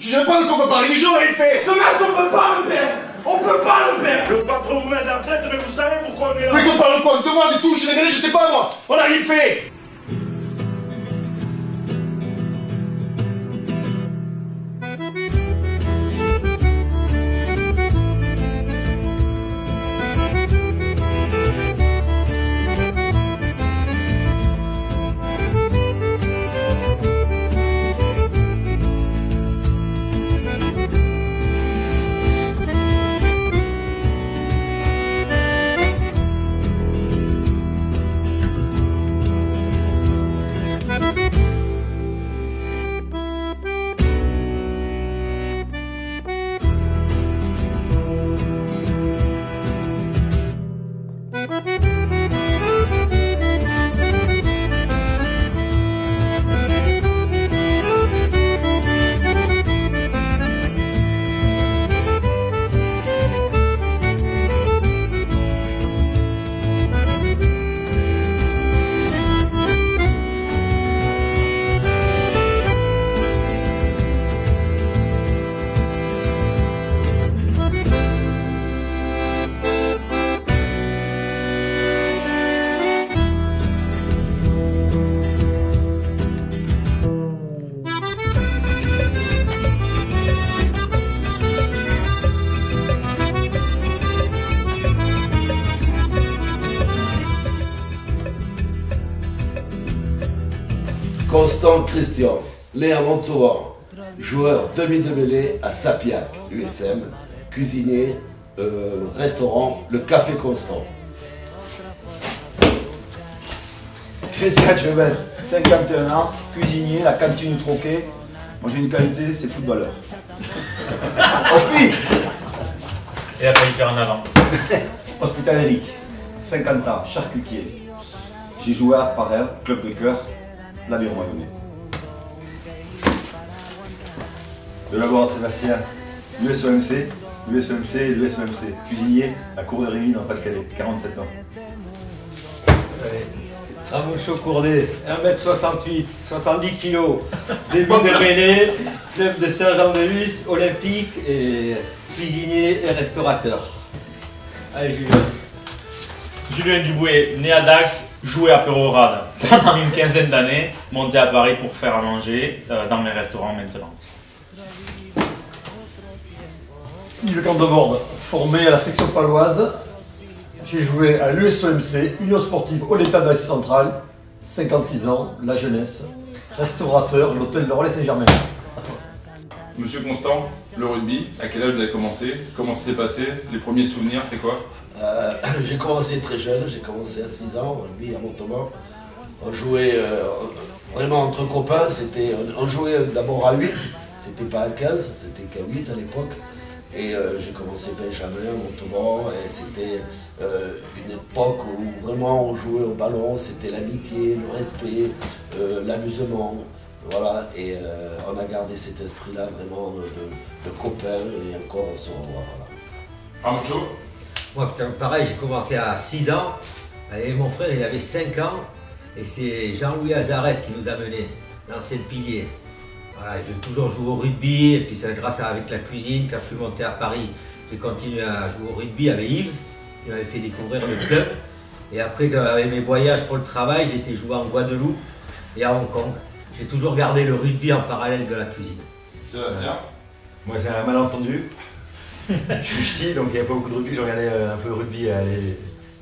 Tu sais pas de quoi on peut parler du jour, il fait. Ce match, on peut pas le perdre. On peut pas le perdre. Je veux pas trop vous mettre la tête, mais vous savez pourquoi on est là. Mais qu'on parle de quoi? De moi, du tout, je suis révélé, je sais pas moi. On a rien fait. Constant Christian, né à Montauban, joueur demi de mêlée à Sapiac, USM, cuisinier, restaurant, le Café Constant. Christian Chevez, 51 ans, cuisinier, la cantine troquée. Moi j'ai une qualité, c'est footballeur. Hospice. Et a failli faire en avant. Hospital Eric, 50 ans, charcutier. J'ai joué à Asparer, club de cœur, l'Aviron m'a donné. De Laborde Sébastien, l'USOMC, cuisinier à Cour de Rémy dans le Pas-de-Calais, 47 ans. Ramoucho Courdet, 1m68, 70 kg, début de mêlée, club de Saint-Jean-de-Luz, olympique et cuisinier et restaurateur. Allez Julien. Julien Duboué, né à Dax, joué à Perorade pendant une quinzaine d'années, monté à Paris pour faire à manger dans mes restaurants maintenant. Yves Candevorde, formé à la section paloise. J'ai joué à l'USOMC, Union Sportive Olympia d'Asie Centrale, 56 ans, la jeunesse, restaurateur, l'hôtel de Relais Saint-Germain. À toi. Monsieur Constant, le rugby, à quel âge vous avez commencé? Comment ça s'est passé? Les premiers souvenirs, c'est quoi? J'ai commencé très jeune, j'ai commencé à 6 ans, au rugby à Montauban. On jouait vraiment entre copains, on jouait d'abord à 8, c'était pas à 15, c'était qu'à 8 à l'époque. Et j'ai commencé Benjamin à Montauban et c'était une époque où vraiment on jouait au ballon, c'était l'amitié, le respect, l'amusement. Voilà, et on a gardé cet esprit-là vraiment de copains et encore on se revoit. Voilà. Ramoucho? Moi pareil, j'ai commencé à 6 ans et mon frère il avait 5 ans et c'est Jean-Louis Azaret qui nous a menés, l'ancien pilier. Voilà, j'ai toujours joué au rugby et puis c'est grâce avec la cuisine, quand je suis monté à Paris, j'ai continué à jouer au rugby avec Yves, il m'avait fait découvrir le club. Et après, avec mes voyages pour le travail, j'ai été jouer en Guadeloupe et à Hong Kong. J'ai toujours gardé le rugby en parallèle de la cuisine. Sébastien? Moi c'est un malentendu. Je suis ch'ti, donc il n'y avait pas beaucoup de rugby, je regardais un peu le rugby,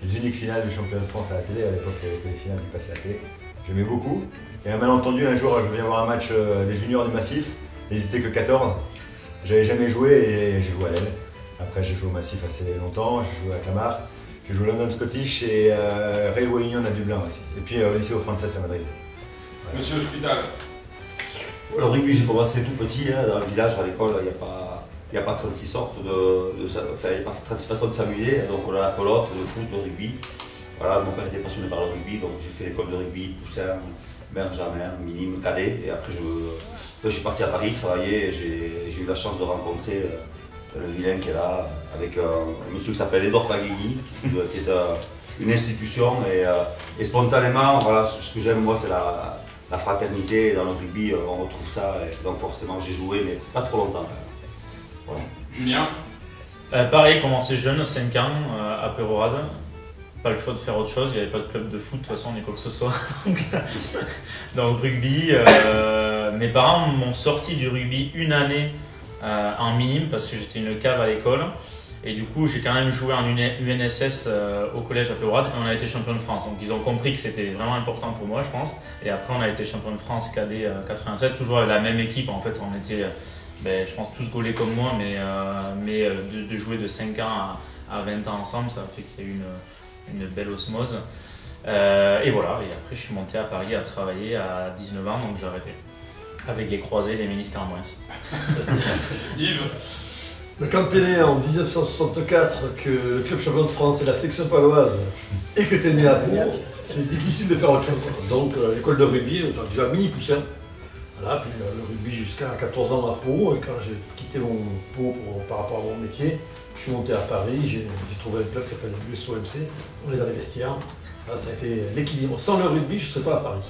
les uniques finales du championnat de France à la télé, à l'époque les finales qui passaient à la télé. J'aimais beaucoup. Et un malentendu, un jour je viens voir un match des juniors du Massif, ils n'étaient que 14. J'avais jamais joué et j'ai joué à l'aile. Après j'ai joué au Massif assez longtemps, j'ai joué à Clamart, j'ai joué au London Scottish et Railway Union à Dublin aussi. Et puis au lycée au Français à Madrid. Voilà. Monsieur Hospital? Le rugby, j'ai commencé tout petit, hein, dans le village, à l'école, il n'y a pas 36 sortes enfin, il n'y a pas 36 façons de s'amuser, donc on a la pelote, le foot, le rugby. Voilà, mon père était passionné par le rugby, donc j'ai fait l'école de rugby, Poussin, Benjamin, minime, cadet, et après je suis parti à Paris travailler et j'ai eu la chance de rencontrer le vilain qui est là, avec un monsieur qui s'appelle Edouard Paghini, qui est une institution, et spontanément, voilà, ce que j'aime moi c'est la fraternité. Dans le rugby, on retrouve ça. Et donc forcément, j'ai joué, mais pas trop longtemps. Voilà. Julien? Pareil, commencé jeune, 5 ans, à Pérorade. Pas le choix de faire autre chose, il n'y avait pas de club de foot, de toute façon, ni quoi que ce soit. Donc rugby, mes parents m'ont sorti du rugby une année en minime parce que j'étais une cave à l'école. Et du coup, j'ai quand même joué en UNSS au collège à Pérorade et on a été champion de France. Donc ils ont compris que c'était vraiment important pour moi, je pense. Et après, on a été champion de France cadet 87, toujours avec la même équipe. En fait, on était, je pense, tous gaulés comme moi, mais de jouer de 5 ans à 20 ans ensemble, ça fait qu'il y a eu une belle osmose. Et voilà, et après je suis monté à Paris à travailler à 19 ans, donc j'ai arrêté. Avec les croisés, les ménisques en moins. Yves? Quand tu es né en 1964, que le club champion de France est la section paloise et que tu es né à Pau, c'est difficile de faire autre chose. Donc l'école de rugby, déjà mini-poussin. Voilà, puis le rugby jusqu'à 14 ans à Pau, et quand j'ai quitté mon Pau par rapport à mon métier, je suis monté à Paris, j'ai trouvé un club qui s'appelle l'USOMC, on est dans les vestiaires. Là, ça a été l'équilibre. Sans le rugby, je ne serais pas à Paris.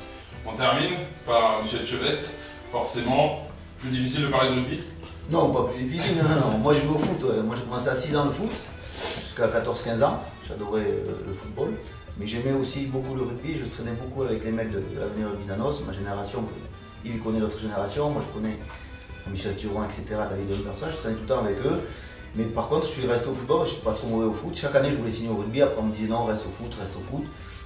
On termine par M. Etchebest. Forcément, plus difficile de parler de rugby? Non, pas plus difficile, non. Moi je joue au foot, moi j'ai commencé à 6 ans le foot, jusqu'à 14-15 ans, j'adorais le football. Mais j'aimais aussi beaucoup le rugby, je traînais beaucoup avec les mecs de l'avenir Bizanos, ma génération, il connaît l'autre génération, moi je connais Michel Thuron, etc., David Oliverson, je traînais tout le temps avec eux. Mais par contre, je suis resté au football, je ne suis pas trop mauvais au foot. Chaque année, je voulais signer au rugby. Après, on me disait non, reste au foot, reste au foot.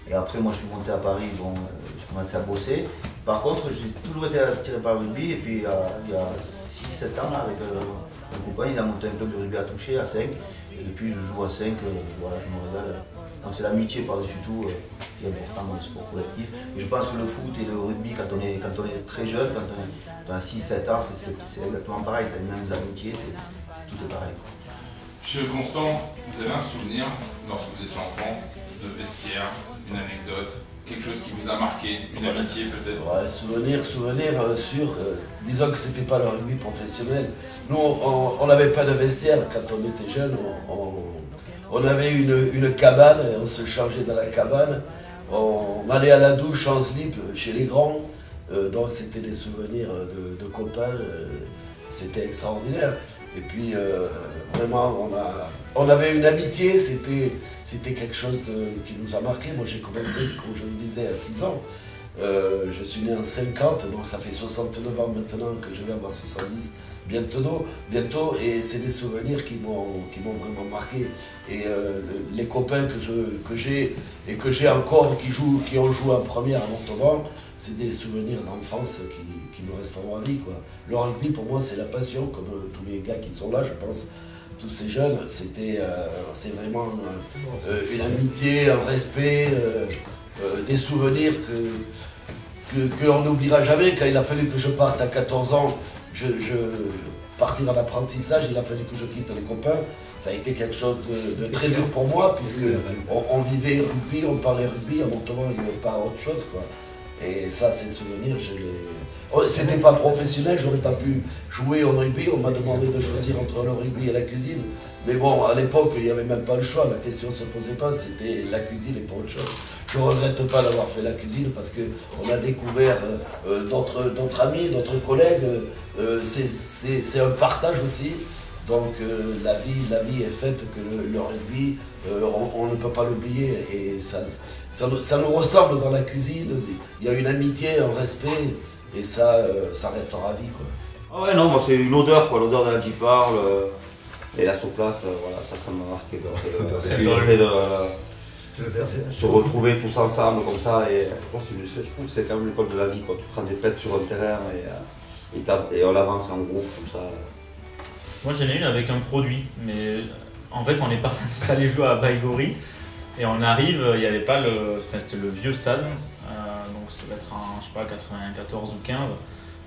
Et après, moi, je suis monté à Paris, bon, je commençais à bosser. Par contre, j'ai toujours été attiré par le rugby. Et puis, il y a 6-7 ans, là, avec un copain, il a monté un club de rugby à toucher, à 5. Et depuis, je joue à 5, voilà, je me régale. Donc, c'est l'amitié par-dessus tout qui est important dans le sport collectif. Et je pense que le foot et le rugby, quand on est très jeune, quand on a 6-7 ans, c'est exactement pareil. C'est les mêmes amitiés, tout est pareil. Monsieur Constant, vous avez un souvenir, lorsque vous étiez enfant, de vestiaire, une anecdote, quelque chose qui vous a marqué, une amitié peut-être? Ouais, souvenir sûr. Disons que c'était pas le rugby professionnel. Nous, on n'avait pas de vestiaire quand on était jeunes. On avait une cabane, et on se changeait dans la cabane. On allait à la douche en slip chez les grands. Donc c'était des souvenirs de copains. C'était extraordinaire. Et puis vraiment, on avait une amitié, c'était quelque chose qui nous a marqué. Moi j'ai commencé, comme je vous disais, à 6 ans. Je suis né en 50, donc ça fait 69 ans maintenant que je vais avoir 70 bientôt, et c'est des souvenirs qui m'ont vraiment marqué. Et les copains que j'ai et que j'ai encore qui ont joué en première à Montauban, c'est des souvenirs d'enfance qui me resteront à vie, quoi. Le rugby pour moi c'est la passion, comme tous les gars qui sont là, je pense, tous ces jeunes, c'est vraiment une amitié, un respect, des souvenirs que l'on n'oubliera jamais. Quand il a fallu que je parte à 14 ans, partir en apprentissage, il a fallu que je quitte les copains. Ça a été quelque chose de très dur pour moi, puisque on vivait rugby, on parlait rugby, à Montauban il n'y avait pas autre chose, quoi. Et ça, ces souvenirs, c'était pas professionnel, j'aurais pas pu jouer au rugby, on m'a demandé de choisir entre le rugby et la cuisine. Mais bon, à l'époque, il n'y avait même pas le choix, la question ne se posait pas, c'était la cuisine et pas autre chose. Je ne regrette pas d'avoir fait la cuisine parce qu'on a découvert d'autres amis, d'autres collègues, c'est un partage aussi. Donc la vie est faite que le rugby, on ne peut pas l'oublier, et ça nous ressemble dans la cuisine. Il y a une amitié, un respect, et ça restera à vie, quoi. Ah ouais, non, c'est une odeur, quoi, l'odeur de la jipa, et la souplace, voilà, ça m'a marqué. De se retrouver tous ensemble comme ça, et je trouve que c'est quand même l'école de la vie, quoi. Tu prends des pètes sur un terrain et on avance en groupe comme ça. Moi j'en ai une avec un produit, mais en fait on est parti installer jouer à Baïgori et on arrive, il n'y avait pas c'était le vieux stade, donc ça devait être en, je sais pas, 94 ou 15,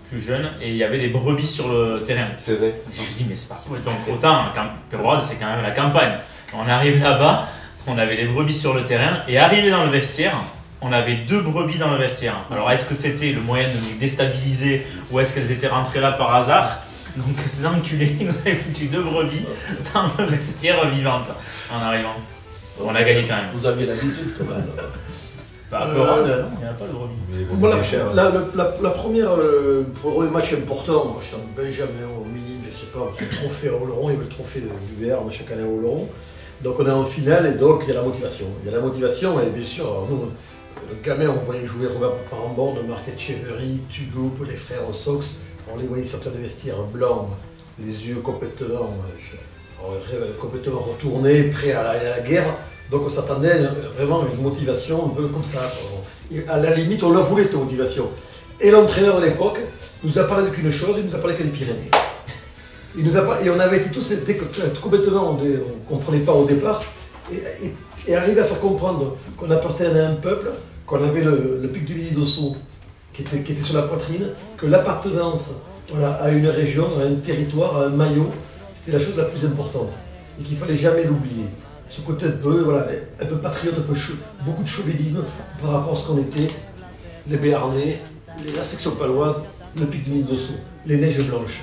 plus jeune, et il y avait des brebis sur le terrain. C'est vrai. Donc je me dis mais c'est pas possible, donc autant, Pérorade c'est quand même la campagne. On arrive là-bas, on avait les brebis sur le terrain, et arrivé dans le vestiaire, on avait 2 brebis dans le vestiaire. Alors est-ce que c'était le moyen de nous déstabiliser, ou est-ce qu'elles étaient rentrées là par hasard? Donc ces enculés, ils nous avaient foutu 2 brebis dans le vestiaire vivantes en arrivant. On a gagné quand même. Vous aviez l'habitude quand même. Bah, à Peurade, non, il n'y en a pas de rugby. Moi, la première, pour le match important, moi, je suis en Benjamin, au minime, je sais pas, le trophée à Oloron, il y avait le trophée du Béarn chaque année à Oloron. Donc on est en finale et donc il y a la motivation. Il y a la motivation et bien sûr, nous, le gamin, on voyait jouer Robert Parambord, Marc Etcheverry, Tugo, les frères Sox. On les voyait sortir des vestiaires blancs, les yeux complètement retournés, prêts à la guerre. Donc on s'attendait vraiment à une motivation un peu comme ça. À la limite, on la voulait cette motivation. Et l'entraîneur de l'époque nous a parlé qu'une chose, il nous a parlé que des Pyrénées. Et on avait été tous complètement, on ne comprenait pas au départ, et arrivé à faire comprendre qu'on appartenait à un peuple, qu'on avait le pic du Midi d'Ossau qui était sur la poitrine, que l'appartenance à une région, à un territoire, à un maillot, c'était la chose la plus importante et qu'il ne fallait jamais l'oublier. Ce côté un peu patriote, beaucoup de chauvinisme par rapport à ce qu'on était, les Béarnais, la section paloise, le pic du Midi d'Ossau, les neiges blanches.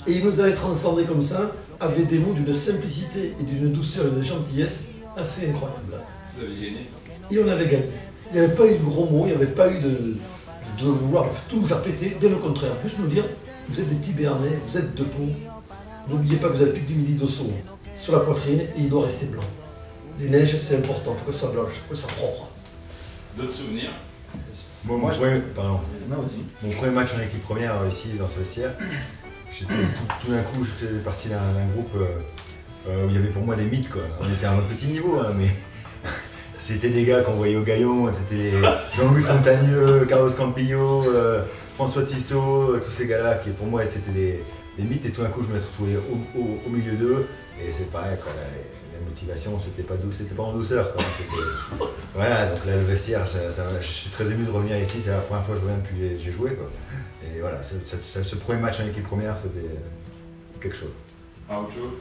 Et il nous avait transcendé comme ça, avec des mots d'une simplicité et d'une douceur et d'une gentillesse assez incroyable. Vous avez gagné. Et on avait gagné. Il n'y avait pas eu de gros mots, il n'y avait pas eu de vouloir tout nous faire péter, bien au contraire. Juste nous dire, vous êtes des petits Béarnais, vous êtes de Pau. N'oubliez pas que vous avez le pic du Midi d'Ossau sur la poitrine et il doit rester blanc. Les neiges, c'est important, il faut que ça soit blanche, il faut que ça soit propre. D'autres souvenirs? Mon premier match en équipe première ici dans ce vestiaire, tout d'un coup je faisais partie d'un groupe où il y avait pour moi des mythes quoi. On était à un petit niveau hein, mais c'était des gars qu'on voyait au Gaillon, c'était Jean-Louis Fontagneux, Carlos Campillo, François Tissot, tous ces gars-là qui pour moi c'était des mythes et tout d'un coup je me retrouvais au milieu d'eux et c'est pareil quoi, la motivation c'était pas douce, c'était pas en douceur quoi. Voilà donc là le vestiaire, je suis très ému de revenir ici, c'est la première fois que je reviens depuis que j'ai joué quoi. Et voilà, ce premier match en équipe première, c'était quelque chose. Ah, autre chose?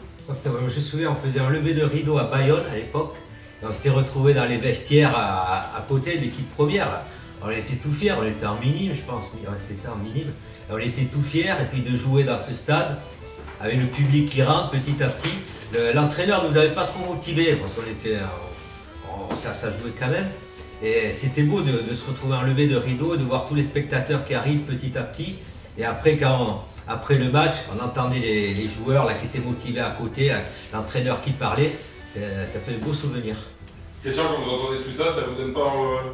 Je me souviens, on faisait un lever de rideau à Bayonne à l'époque. On s'était retrouvés dans les vestiaires à côté de l'équipe première. Là. On était tout fiers, on était en minime, je pense. C'était ça, en minime. Et on était tout fiers, et puis de jouer dans ce stade, avec le public qui rentre petit à petit. L'entraîneur ne nous avait pas trop motivés, parce qu'on était. Ça jouait quand même. Et c'était beau de se retrouver en lever de rideau, de voir tous les spectateurs qui arrivent petit à petit. Et après, après le match, on entendait les joueurs là, qui étaient motivés à côté, l'entraîneur qui parlait. Ça fait de beaux souvenirs. Christian, quand vous entendez tout ça, ça vous donne pas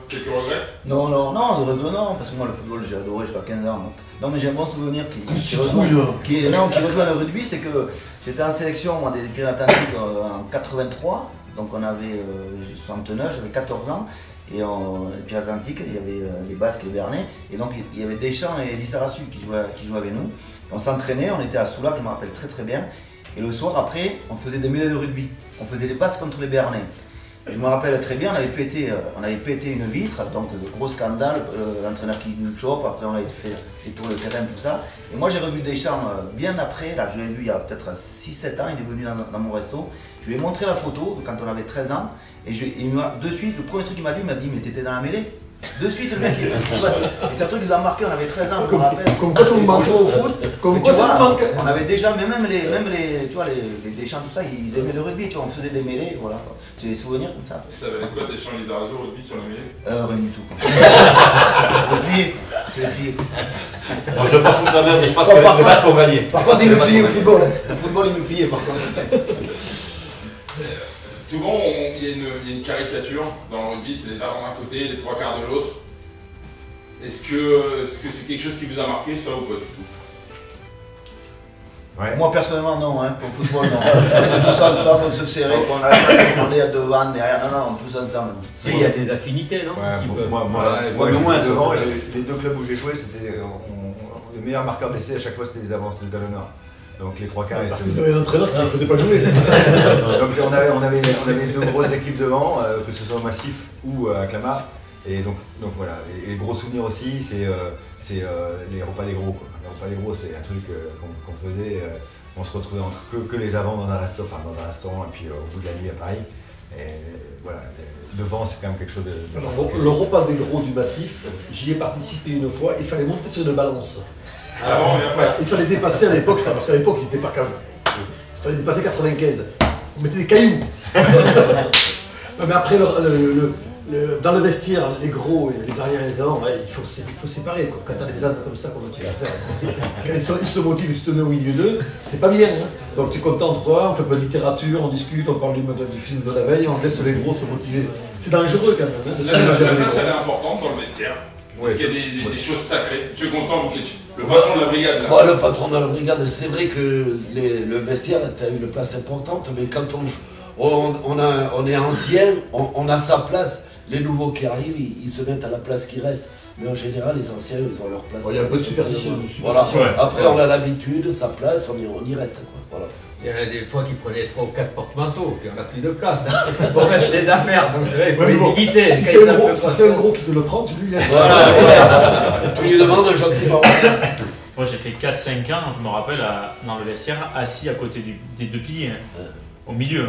quelques regrets? Non, de regrets non, parce que moi le football j'ai adoré jusqu'à 15 ans. Donc. Non mais j'ai un bon souvenir qui rejoint le rugby, c'est que j'étais en sélection moi, des Pyrénées-Atlantiques en 83, donc on avait 69, j'avais 14 ans. Et en Pyrénées-Atlantiques, il y avait les Basques et les Béarnais, et donc il y avait Deschamps et Lissarasu qui jouaient avec nous. On s'entraînait, on était à Soulac, je me rappelle très bien, et le soir après, on faisait des mêlées de rugby. On faisait les Basques contre les Béarnais. Et je me rappelle très bien, on avait pété une vitre, donc de gros scandale, l'entraîneur qui nous chope, après on avait fait les tours de terrain, tout ça. Et moi j'ai revu Deschamps bien après, là je l'ai vu il y a peut-être 6-7 ans, il est venu dans mon resto. Je lui ai montré la photo quand on avait 13 ans, et de suite, le premier truc qu'il m'a dit, mais t'étais dans la mêlée? De suite, le mec, et c'est un truc qui nous a marqué, on avait 13 ans, je me rappelle. Comme quoi ça nous manque au foot, comme quoi ça nous manque. On avait déjà, mais même les, tu vois, les Deschamps, tout ça, ils aimaient le rugby, tu vois, on faisait des mêlées, voilà. C'est des souvenirs comme ça. Et ça valait quoi Deschamps et Lissarasu au rugby sur la mêlée? Rien du tout. C'est le plié. Moi je veux pas foutre la merde, mais je pense que les Basques vont gagner. Par contre, il me pliait au football. Le football, il me pliait par contre. Souvent, il y a une caricature dans le rugby, c'est les talents d'un côté, les trois quarts de l'autre. Est-ce que c'est quelque chose qui vous a marqué, ça, ou pas du tout? Ouais. Moi personnellement non, hein, pour le football non. On était tous ensemble, on se serrait, on n'avait pas se demander à devant, derrière, non, tous ensemble. Si, il y a des affinités, non? Moi, devant, les deux clubs où j'ai joué, c'était le meilleur marqueur d'essai à chaque fois, c'était les avancées de l'honneur. Donc les trois quarts. Parce que vous avez un entraîneur qui ne faisait pas jouer. Donc on avait deux grosses équipes devant, que ce soit au Massif ou à Clamart. Et donc voilà, et les gros souvenirs aussi, c'est les repas des gros. Quoi. Les repas des gros, c'est un truc qu'on faisait, on se retrouvait entre que les avants dans un restaurant, et puis au bout de la nuit à Paris. Et voilà, devant, c'est quand même quelque chose de... Alors, le repas des gros du Massif, j'y ai participé une fois, il fallait monter sur une balance. Alors, voilà, il fallait dépasser à l'époque, parce qu'à l'époque c'était pas quand même. Il fallait dépasser 95. On mettait des cailloux. Mais après Dans le vestiaire, les gros et les arrières et les avant, il faut séparer. Quoi. Quand t'as des ânes comme ça, comment tu vas faire? Quand ils se motivent, tu te mets au milieu d'eux, c'est pas bien. Hein. Donc tu es content de toi, on fait un peu de littérature, on discute, on parle du film de la veille, on laisse les gros se motiver. C'est dangereux quand même. Hein, la place elle est importante dans le vestiaire. Est-ce qu'il y a des choses sacrées? Monsieur Constant Vuklic, le patron de la brigade. Là. Le patron de la brigade, c'est vrai que le vestiaire a une place importante, mais quand on est ancien, on a sa place. Les nouveaux qui arrivent, ils se mettent à la place qui reste. Mais en général, les anciens, ils ont leur place. Il y a un peu de superstition. Voilà. Ouais. Après, on a l'habitude, sa place, on y reste. Quoi. Voilà. Il y en a des fois qui prenaient 3 ou 4 porte-manteaux, puis on n'a plus de place pour mettre les affaires. Donc il faut les éviter. Si c'est un gros qui te le prend, tu lui laisses. Voilà. Tu lui demandes gentiment. Moi, j'ai fait 4-5 ans, je me rappelle, dans le vestiaire, assis à côté des 2 piliers, au milieu.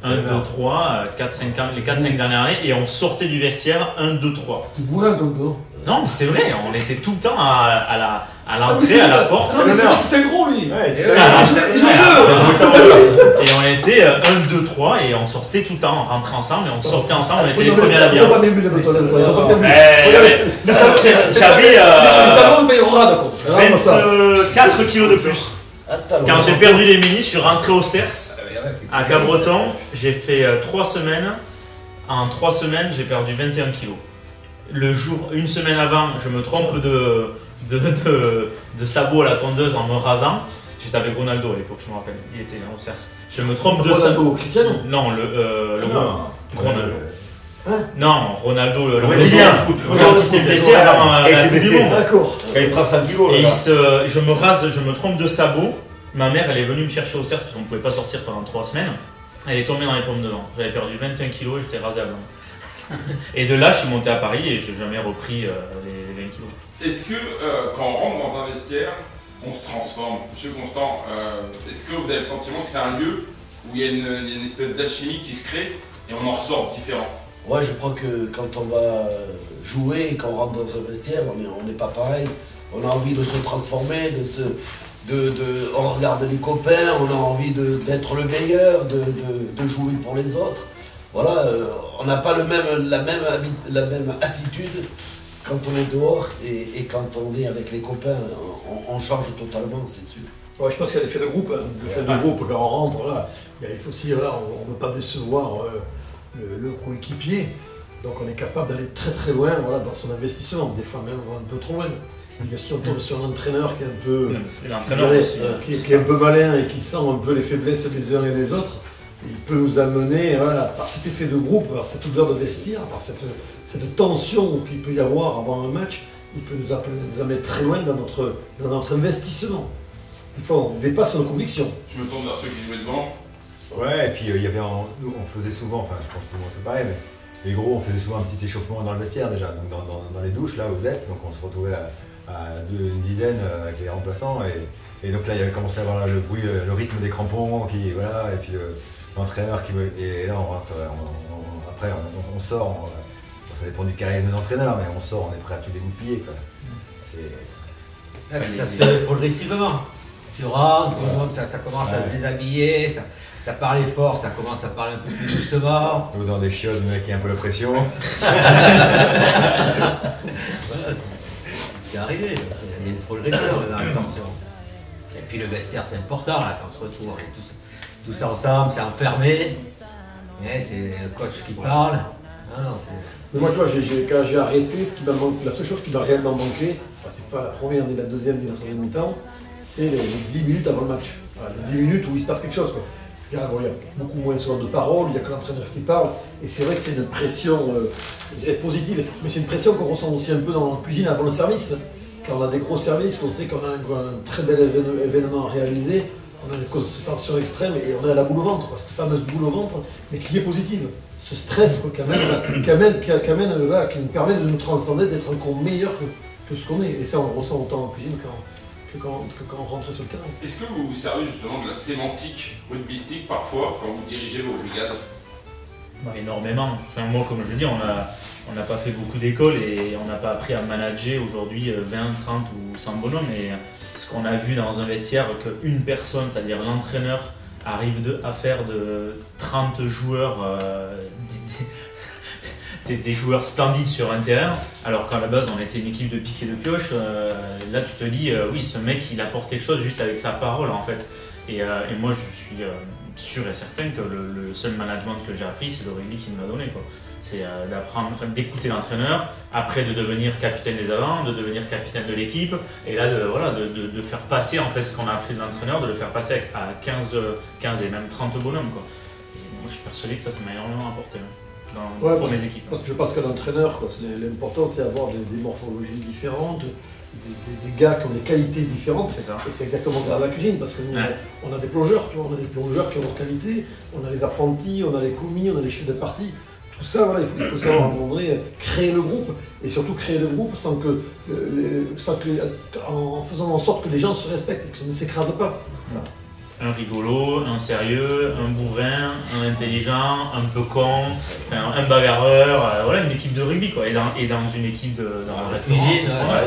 1, 2, 3, 4, 5 ans, les 4-5 dernières années, et on sortait du vestiaire 1, 2, 3. Tu bourrin comme toi. Non, mais c'est vrai, on était tout le temps à l'entrée, à la porte. Non, mais c'est gros lui. Et on était 1, 2, 3, et on sortait tout le temps, on rentrait ensemble, et on sortait ensemble, on était les premiers à la bière. Pas bien vu, lève-toi. J'avais 24 kilos de plus. Quand j'ai perdu les minis, je suis rentré au CERS. À Cabreton, j'ai fait 3 semaines. En 3 semaines, j'ai perdu 21 kilos. Une semaine avant, je me trompe de sabot à la tondeuse en me rasant. J'étais avec Ronaldo à l'époque, je me rappelle. Il était au CERS. Je me trompe de sabot. Ronaldo, Cristiano? Non, le Ronaldo. Hein? Non, Ronaldo, le brésilien foot. Quand il s'est blessé avant la Coupe du Monde. D'accord. Quand il prend 5 kilos. Et je me rase, je me trompe de sabot. Ma mère, elle est venue me chercher au CERS parce qu'on ne pouvait pas sortir pendant 3 semaines. Elle est tombée dans les pommes devant. J'avais perdu 21 kilos et j'étais rasé à blanc. Et de là, je suis monté à Paris et j'ai jamais repris les 20 kilos. Est-ce que quand on rentre dans un vestiaire, on se transforme? Monsieur Constant, est-ce que vous avez le sentiment que c'est un lieu où il y a une espèce d'alchimie qui se crée et on en ressort différent? Ouais, je crois que quand on va jouer et qu'on rentre dans un vestiaire, on n'est pas pareil. On a envie de se transformer, on regarde les copains, on a envie d'être le meilleur, de jouer pour les autres. Voilà, on n'a pas la même attitude quand on est dehors et quand on est avec les copains. On change totalement, c'est sûr. Ouais, je pense qu'il y a l'effet de groupe. Hein. L'effet de groupe, quand on rentre, là, il faut aussi, voilà, on ne veut pas décevoir le coéquipier. Donc on est capable d'aller très très loin, voilà, dans son investissement. Des fois même on va un peu trop loin. Et si on tombe sur un entraîneur qui est un peu malin et qui sent un peu les faiblesses des uns et des autres, il peut nous amener, voilà, par cet effet de groupe, par cette odeur de vestiaire, par cette tension qu'il peut y avoir avant un match, il peut nous amener très loin dans notre investissement. Des fois, on dépasse nos convictions. Je me tourne vers ceux qui jouaient devant. Ouais, et puis il y avait nous, on faisait souvent, enfin je pense que tout le monde fait pareil, mais les gros, on faisait souvent un petit échauffement dans le vestiaire déjà, donc dans les douches, là où vous êtes, donc on se retrouvait à une dizaine avec les remplaçants, et donc là il y avait commencé à avoir le bruit, le rythme des crampons, voilà, et puis l'entraîneur qui et là on rentre, après on sort, ça dépend du charisme de l'entraîneur, mais on sort, on est prêt à tout dégoupiller, quoi. Ça se fait progressivement. Tu rentres, tout le monde, ça commence à se déshabiller, ça parlait fort, ça commence à parler un peu plus doucement. Ou dans des chiottes, le mec qui a un peu la pression. Voilà, c'est ce qui est arrivé, il y a une progression dans l'attention. Et puis le vestiaire, c'est important là, quand on se retrouve, on est tous ensemble, c'est enfermé. C'est le coach qui parle. Mais moi, tu vois, quand j'ai arrêté, la seule chose qui m'a réellement manqué, c'est pas la première, ni la deuxième, ni la troisième mi-temps, c'est les 10 minutes avant le match. Voilà, les 10 minutes où il se passe quelque chose, quoi. Parce qu'il y a beaucoup moins souvent de paroles, il n'y a que l'entraîneur qui parle, et c'est vrai que c'est une pression je dirais positive, mais c'est une pression qu'on ressent aussi un peu dans la cuisine avant le service. Quand on a des gros services, on sait qu'on a un très bel événement à réaliser, on a une concentration extrême et on a la boule au ventre, cette fameuse boule au ventre, mais qui est positive. Ce stress quoi, qui nous permet de nous transcender, d'être encore meilleur que ce qu'on est. Et ça, on le ressent autant en cuisine que quand on rentre sur le terrain. Est-ce que vous vous servez justement de la sémantique rugbystique parfois quand vous dirigez vos brigades? Énormément. Enfin, moi, comme je le dis, on n'a pas fait beaucoup d'écoles et on n'a pas appris à manager aujourd'hui 20, 30 ou 100 bonhommes. Et ce qu'on a vu dans un vestiaire, qu'une personne, c'est-à-dire l'entraîneur, arrive à faire de 30 joueurs étaient des joueurs splendides sur un terrain, alors qu'à la base on était une équipe de pique et de pioche. Là tu te dis, oui, ce mec il apporte quelque chose juste avec sa parole en fait. Et moi je suis sûr et certain que le seul management que j'ai appris, c'est le rugby qui me l'a donné, quoi. C'est d'apprendre, enfin, d'écouter l'entraîneur, après de devenir capitaine des avants, de devenir capitaine de l'équipe, et là de faire passer en fait ce qu'on a appris de l'entraîneur, de le faire passer à 15 et même 30 bonhommes, quoi. Et moi je suis persuadé que ça m'a énormément apporté pour mes équipes. Parce que je pense qu'un entraîneur, l'important c'est d'avoir des morphologies différentes, des gars qui ont des qualités différentes. C'est ça. Et c'est exactement ça dans la cuisine, parce qu'on on a des plongeurs, tu vois, on a des plongeurs qui ont leurs qualités, on a les apprentis, on a les commis, on a les chefs de partie. Tout ça, voilà, il faut savoir à un moment donné créer le groupe, et surtout créer le groupe en faisant en sorte que les gens se respectent et que ça ne s'écrase pas. Voilà. Un rigolo, un sérieux, un bourrin, un intelligent, un peu con, un bagarreur, voilà, une équipe de rugby, quoi. Et dans une équipe dans un restaurant,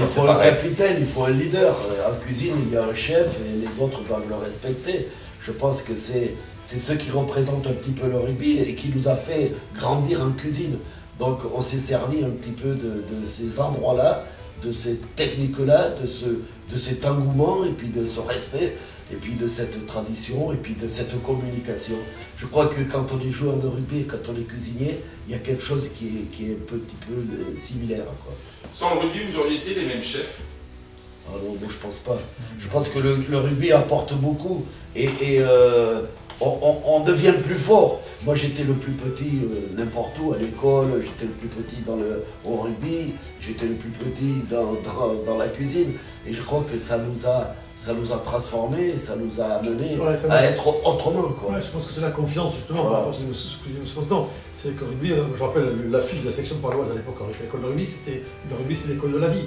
il faut un capitaine, il faut un leader. En cuisine, il y a un chef et les autres doivent le respecter. Je pense que c'est ce qui représente un petit peu le rugby et qui nous a fait grandir en cuisine. Donc on s'est servi un petit peu de ces endroits-là, de ces techniques-là, de cet engouement et puis de ce respect. Et puis de cette tradition, et puis de cette communication. Je crois que quand on est joueur de rugby et quand on est cuisinier, il y a quelque chose qui est un petit peu similaire, quoi. Sans le rugby, vous auriez été les mêmes chefs? Ah non, moi je pense pas. Je pense que le rugby apporte beaucoup et on devient plus fort. Moi j'étais le plus petit n'importe où, à l'école, j'étais le plus petit au rugby, j'étais le plus petit dans la cuisine. Et je crois que ça nous a transformés, et ça nous a amenés à être autrement, quoi. Ouais, je pense que c'est la confiance justement, par rapport à ce que je pense. Non, c'est que le rugby, je me rappelle la fille de la section paloise à l'époque avec l'école de rugby, le rugby c'est l'école de la vie.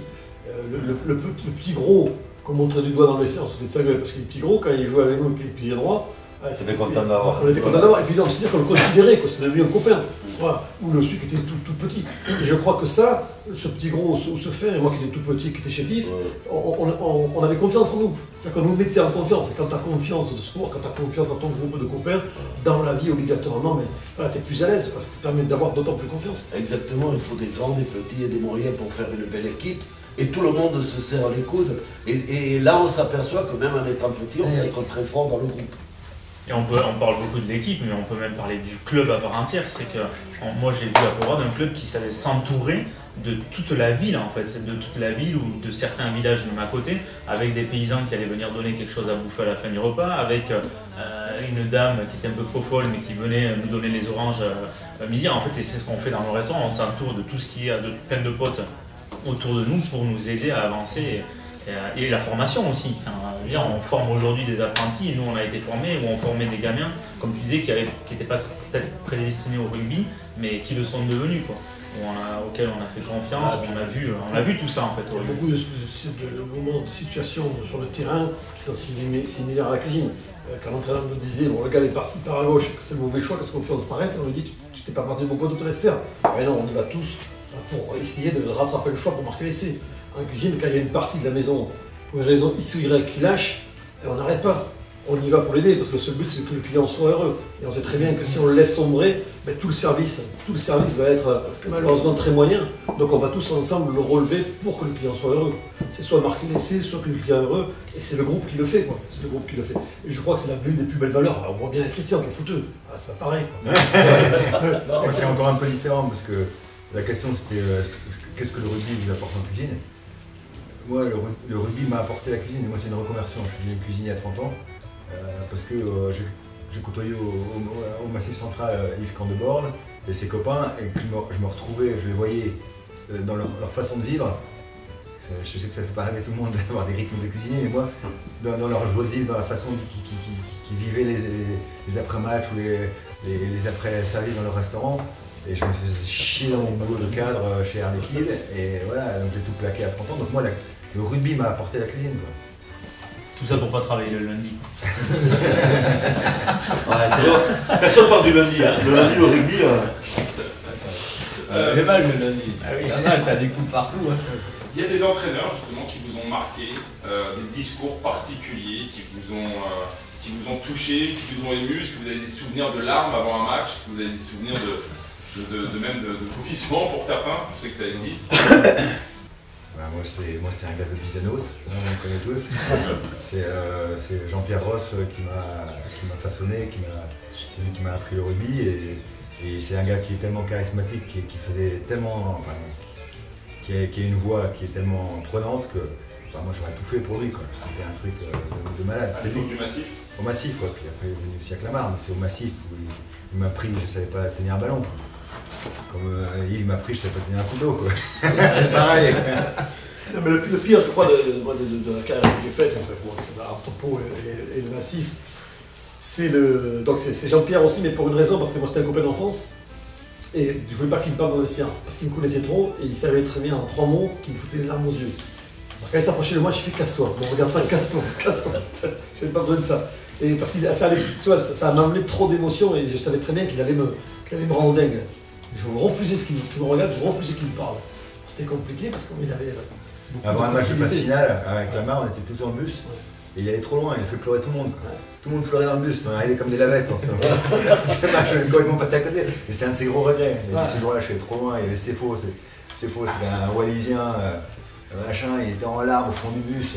Le petit gros qu'on montrait du doigt dans les séances, c'était de sa gueule, parce que les petits gros, quand il jouait avec nous, les pieds droits, on était content d'avoir. On était content d'avoir, et puis c'est-à-dire qu'on le considérait, que c'était un copain, voilà, ou le celui qui était tout petit. Et je crois que ça, ce petit gros ou ce fer, et moi qui étais tout petit, qui était chétif, on avait confiance en nous. C'est-à-dire qu'on nous mettait en confiance. Et quand tu as confiance de sport, quand tu as confiance en ton groupe de copains, dans la vie obligatoirement, mais voilà, tu es plus à l'aise, parce que ça te permet d'avoir d'autant plus confiance. Exactement, il faut des grands, des petits et des moyens pour faire une belle équipe. Et tout le monde se serre les coudes. Et là, on s'aperçoit que même en étant petit, on peut être très fort dans le groupe. Et on parle beaucoup de l'équipe, mais on peut même parler du club à part entière. C'est que moi j'ai vu à Pau un club qui savait s'entourer de toute la ville en fait, de toute la ville ou de certains villages même à côté, avec des paysans qui allaient venir donner quelque chose à bouffer à la fin du repas, avec une dame qui était un peu faux-folle mais qui venait nous donner les oranges à midi. En fait, et c'est ce qu'on fait dans nos restaurants, on s'entoure de tout ce qui est de plein de potes autour de nous pour nous aider à avancer. Et la formation aussi. Enfin, on forme aujourd'hui des apprentis, nous on a été formés, ou on formait des gamins, comme tu disais, qui n'étaient pas peut-être prédestinés au rugby, mais qui le sont devenus, quoi. Auxquels on a fait confiance, on a vu tout ça en fait. Il y a beaucoup de moments, de situations sur le terrain qui sont similaires à la cuisine. Quand l'entraîneur nous disait, bon le gars est parti par à gauche, que c'est le mauvais choix, qu'est-ce qu'on fait, on s'arrête, on lui dit, tu t'es pas parti de mon côté, on te laisse faire. Mais non, on y va tous pour essayer de rattraper le choix pour marquer l'essai. En cuisine, quand il y a une partie de la maison, pour une raison X ou Y qui lâche, on n'arrête pas. On y va pour l'aider, parce que le seul but c'est que le client soit heureux. Et on sait très bien que si on le laisse sombrer, ben, tout le service va être malheureusement très moyen. Donc on va tous ensemble le relever pour que le client soit heureux. C'est soit marquer l'essai, soit que le client est heureux, et c'est le groupe qui le fait, quoi. C'est le groupe qui le fait. Et je crois que c'est l'une des plus belles valeurs. Alors, on voit bien Christian qui est fouteux. Ah, c'est pareil. Moi c'est encore un peu différent, parce que la question c'était qu'est-ce que le rugby vous apporte en cuisine? Moi, le rugby m'a apporté la cuisine, et moi c'est une reconversion. Je suis devenu cuisinier à 30 ans, parce que j'ai côtoyé au Massif Central Yves Candeborne et ses copains, et que je me retrouvais, je les voyais dans leur façon de vivre. Je sais que ça fait pas rêver tout le monde d'avoir des rythmes de cuisinier, mais moi, dans leur joie de vivre, dans la façon qui vivaient les après-matchs ou les après-services dans leur restaurant, et je me faisais chier dans mon boulot de cadre chez Air Liquide, et voilà, donc j'ai tout plaqué à 30 ans. Donc moi, le rugby m'a apporté la cuisine, quoi. Tout ça pour pas travailler le lundi. Ouais, c'est vrai. Personne parle du lundi, hein. Le lundi, le rugby. C'est mal le lundi. Ah oui. T'as des coups partout. Hein. Il y a des entraîneurs justement qui vous ont marqué, des discours particuliers qui vous ont touché, qui vous ont ému. Est-ce que vous avez des souvenirs de larmes avant un match? Est-ce que vous avez des souvenirs de de vomissement pour certains, je sais que ça existe. Moi c'est un gars de Bizanos, on le connaît tous. C'est Jean-Pierre Ross qui m'a façonné, c'est lui qui m'a appris le rugby et c'est un gars qui est tellement charismatique, qui faisait tellement, qui a une voix qui est tellement prenante que moi j'aurais tout fait pour lui quoi. C'était un truc de malade. C'est lui du Massif. Au Massif quoi, puis après il est venu aussi à Clamart, mais c'est au Massif où il m'a pris, je savais pas tenir un ballon. Comme il m'a pris, je savais pas tenir un couteau quoi. Pareil. Non, mais le pire, je crois, de la carrière que j'ai faite, entre Pau et le Massif, c'est Jean-Pierre aussi, mais pour une raison, parce que moi c'était un copain d'enfance, et je voulais pas qu'il me parle dans le vestiaire, parce qu'il me connaissait trop, et il savait très bien en 3 mots qui me foutait les larmes aux yeux. Alors, quand il s'approchait de moi, j'ai fait casse-toi, ne regarde pas, casse-toi, casse-toi, je n'avais pas besoin de ça. Et parce que ça m'a amené trop d'émotions, et je savais très bien qu'il allait me rendre dingue. Je refusais qu'il me regarde, je refusais qu'il me parle. C'était compliqué parce qu'il avait... Avant un match de phase finale, avec Clamart, on était tous dans le bus et il allait trop loin, il a fait pleurer tout le monde. Ouais. Tout le monde pleurait dans le bus, on arrivait comme des lavettes. Ce match, on est complètement passé à côté. Et c'est un de ses gros regrets. Il a dit, ce jour-là, je suis allé trop loin, il y avait c'est faux, c'était un Wallisien, machin, il était en larmes au fond du bus.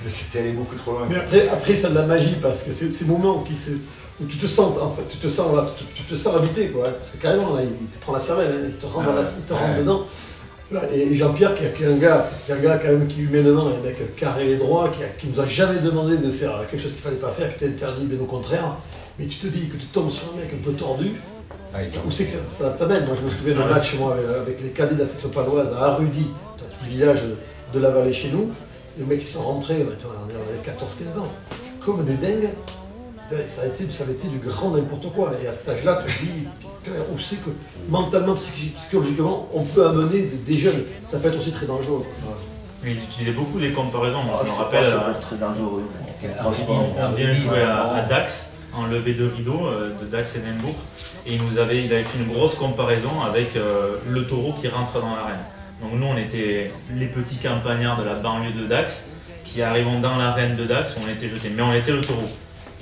C'était allé beaucoup trop loin. Mais après ça a de la magie parce que c'est ces moments où tu te sens, en fait, tu te sens habité, quoi. Parce que carrément, là, il te prend la cervelle, il te rentre dedans. Et Jean-Pierre, qui est un gars quand même qui humainement est un mec carré et droit, qui nous a jamais demandé de faire quelque chose qu'il fallait pas faire, qui était interdit, bien au contraire. Mais tu te dis que tu tombes sur un mec un peu tordu, où c'est que ça t'amène. Moi je me souviens d'un match moi, avec les cadets de la section paloise à Arudy, un petit village de la vallée chez nous. Les mecs qui sont rentrés, on avait 14-15 ans, comme des dingues. Ça avait été du grand n'importe quoi. Et à cet âge-là, tu te dis, où c'est que mentalement, psychologiquement, on peut amener des jeunes. Ça peut être aussi très dangereux. Mais ils utilisaient beaucoup des comparaisons. Moi, je me rappelle, très dangereux. on vient jouer à Dax, en levée de rideau de Dax et Nembourg. Et il avait fait une grosse comparaison avec le taureau qui rentre dans l'arène. Donc nous, on était les petits campagnards de la banlieue de Dax qui arrivons dans l'arène de Dax, on était jetés. Mais on était le taureau.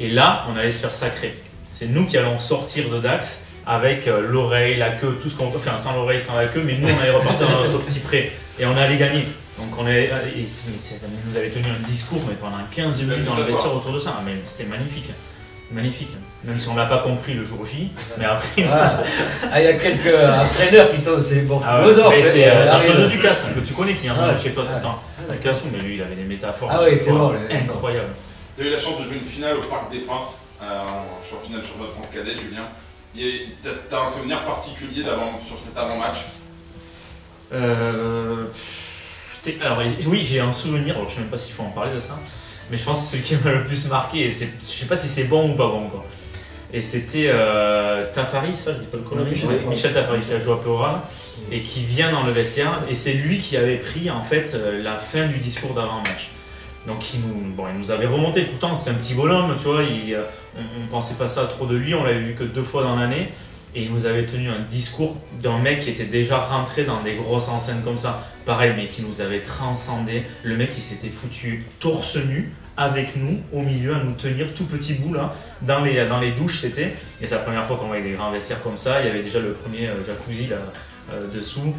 Et là, on allait se faire sacrer. C'est nous qui allons sortir de Dax avec l'oreille, la queue, tout ce qu'on peut faire, sans l'oreille, sans la queue, mais nous, on allait repartir dans notre petit pré et on allait gagner. Donc on nous avait tenu un discours mais pendant 15 minutes dans le vestiaire autour de ça. Mais c'était magnifique. Magnifique. Même si on n'a pas compris le jour J, mais après... Il y a quelques entraîneurs qui sont des bons philosophes. C'est Jean-Claude Ducasse, que tu connais, qui vient chez toi tout le temps. Ducasse, mais lui, il avait des métaphores incroyables. Tu as eu la chance de jouer une finale au Parc des Princes, en finale championnat de France cadet, Julien. Tu as un souvenir particulier sur cet avant-match? Alors, oui, j'ai un souvenir, alors, je ne sais même pas s'il faut en parler de ça, mais je pense que c'est celui qui m'a le plus marqué, et je ne sais pas si c'est bon ou pas bon, quoi. Et c'était Tafari, ça je dis pas le connerie, Michel Tafari qui a joué à Peaurane, et qui vient dans le vestiaire, et c'est lui qui avait pris en fait la fin du discours d'avant-match. Donc il nous avait remonté, pourtant c'était un petit bonhomme, tu vois, on ne pensait pas ça trop de lui, on l'avait vu que 2 fois dans l'année, et il nous avait tenu un discours d'un mec qui était déjà rentré dans des grosses enseignes comme ça, pareil, mais qui nous avait transcendé, le mec qui s'était foutu torse nu avec nous, au milieu, à nous tenir tout petit bout là, dans les douches c'était, et c'est la première fois qu'on voyait des grands vestiaires comme ça, il y avait déjà le premier jacuzzi là dessous,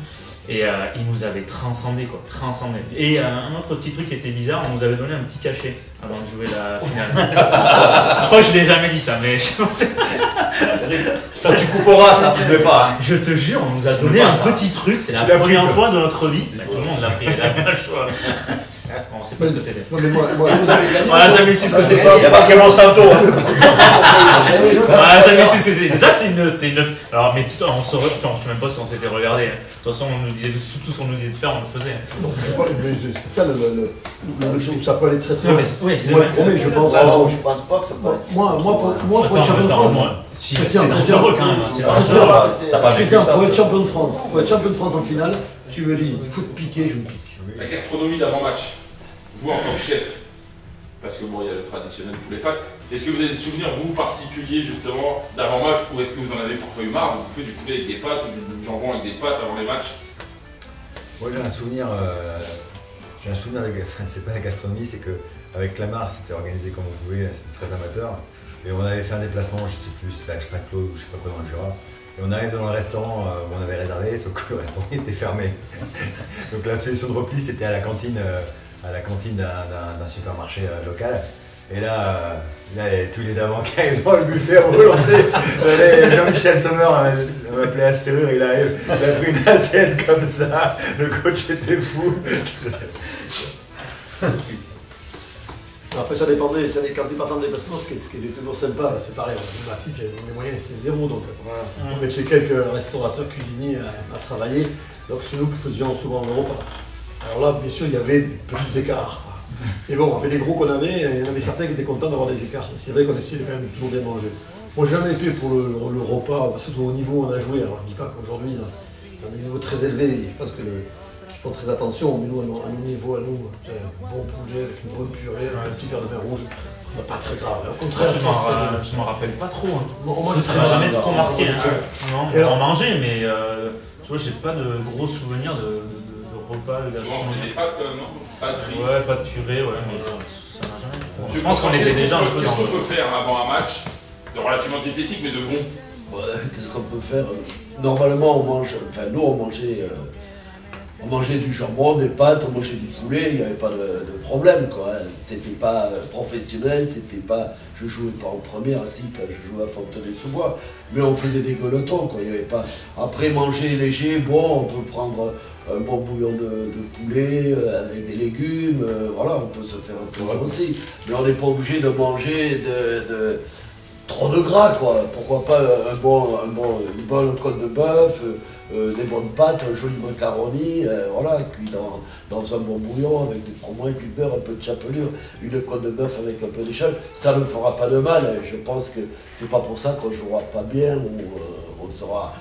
et il nous avait transcendé quoi, transcendé. Et un autre petit truc qui était bizarre, on nous avait donné un petit cachet avant de jouer la finale. Je crois que je l'ai jamais dit ça, mais je pense... Ça tu couperas, ça tu ne veux pas. Hein. Je te jure, on nous a donné un petit truc, c'est la première fois de notre vie. Tout le monde l'a pris, il a pas le choix. On sait pas ce que c'était. Non mais moi on n'a jamais su ce que c'était. Il n'y a pas que Monsanto. On n'a jamais su ce que c'était. Mais ça c'était une... Alors mais on se... je ne sais même pas si on s'était regardé. De toute façon on nous disait tout ce qu'on nous disait de faire, on le faisait. Non, c'est ça le jeu où ça peut aller très très loin. Oui, moi le premier je pense. Je pense pas que ça peut. Moi pour être champion de France. C'est dangereux quand même. Pour être champion de France. Pour être champion de France en finale, tu me dis, il faut te piquer, je me pique. La gastronomie d'avant-match, vous en tant que chef, parce que bon, il y a le traditionnel poulet pâtes, est-ce que vous avez des souvenirs, vous, particuliers justement, d'avant-match, ou est-ce que vous en avez parfois eu marre, vous bouffez du poulet avec des pâtes, ou du jambon avec des pâtes avant les matchs? Moi j'ai un souvenir, c'est pas la gastronomie, c'est qu'avec Clamart, c'était organisé comme on pouvait, c'était très amateur, et on avait fait un déplacement, je sais plus, c'était à Saint-Claude ou je sais pas quoi dans le Jura, et Et on arrive dans le restaurant où on avait réservé, sauf que le restaurant était fermé. Donc la solution de repli, c'était à la cantine d'un supermarché local. Et là, tous les avocats, ils ont le buffet à volonté. Jean-Michel Sommer m'a appelé à serrure, il a pris une assiette comme ça. Le coach était fou. Après, ça dépendait, quand tu partais en déplacement, ce qui était toujours sympa, c'est pareil, on était massif, les moyens c'était zéro, donc on mettait quelques restaurateurs, cuisiniers à travailler, donc c'est nous qui faisions souvent le repas. Alors là, bien sûr, il y avait des petits écarts. Et bon, avec les gros qu'on avait, il y en avait certains qui étaient contents d'avoir des écarts. C'est vrai qu'on essayait quand même de toujours bien manger. Moi, j'ai jamais été pour le repas, parce qu'au niveau où on a joué, alors je dis pas qu'aujourd'hui, on a des niveaux très élevés, je pense qu'ils font très attention, mais nous, à nos niveaux, un bon poulet avec une bonne purée, avec un petit verre de vin rouge, c'est pas très grave. Au contraire, je m'en rappelle pas trop. Hein. Bon, moi, ça m'a jamais trop marqué. Hein. Non, on en mangeait, mais tu vois, j'ai pas de gros souvenirs de repas. Souvent, c'était des pâtes, non? Pas de riz. Ouais, pas de purée, ouais, mais ça m'a jamais trop. Je pense qu'on était déjà un peu dans. Qu'est-ce qu'on peut faire avant un match de relativement diététique, mais de bon? Qu'est-ce qu'on peut faire? Normalement, on mange. Enfin, nous, on mangeait du jambon, des pâtes, on mangeait du poulet, il n'y avait pas de problème, quoi. C'était pas professionnel, c'était pas. Je jouais pas en première, si, quand je jouais à Fontenay-sous-Bois, mais on faisait des gueuletons, quoi. Il y avait pas. Après, manger léger, bon, on peut prendre un bon bouillon de poulet avec des légumes, voilà, on peut se faire un plaisir aussi. Mais on n'est pas obligé de manger trop de gras, quoi. Pourquoi pas une bonne côte de bœuf, des bonnes pâtes, un joli macaroni, voilà, cuit dans un bon bouillon avec du fromage, du beurre, un peu de chapelure, une côte de bœuf avec un peu d'échelle, ça ne fera pas de mal. Je pense que c'est pas pour ça qu'on jouera pas bien ou on sera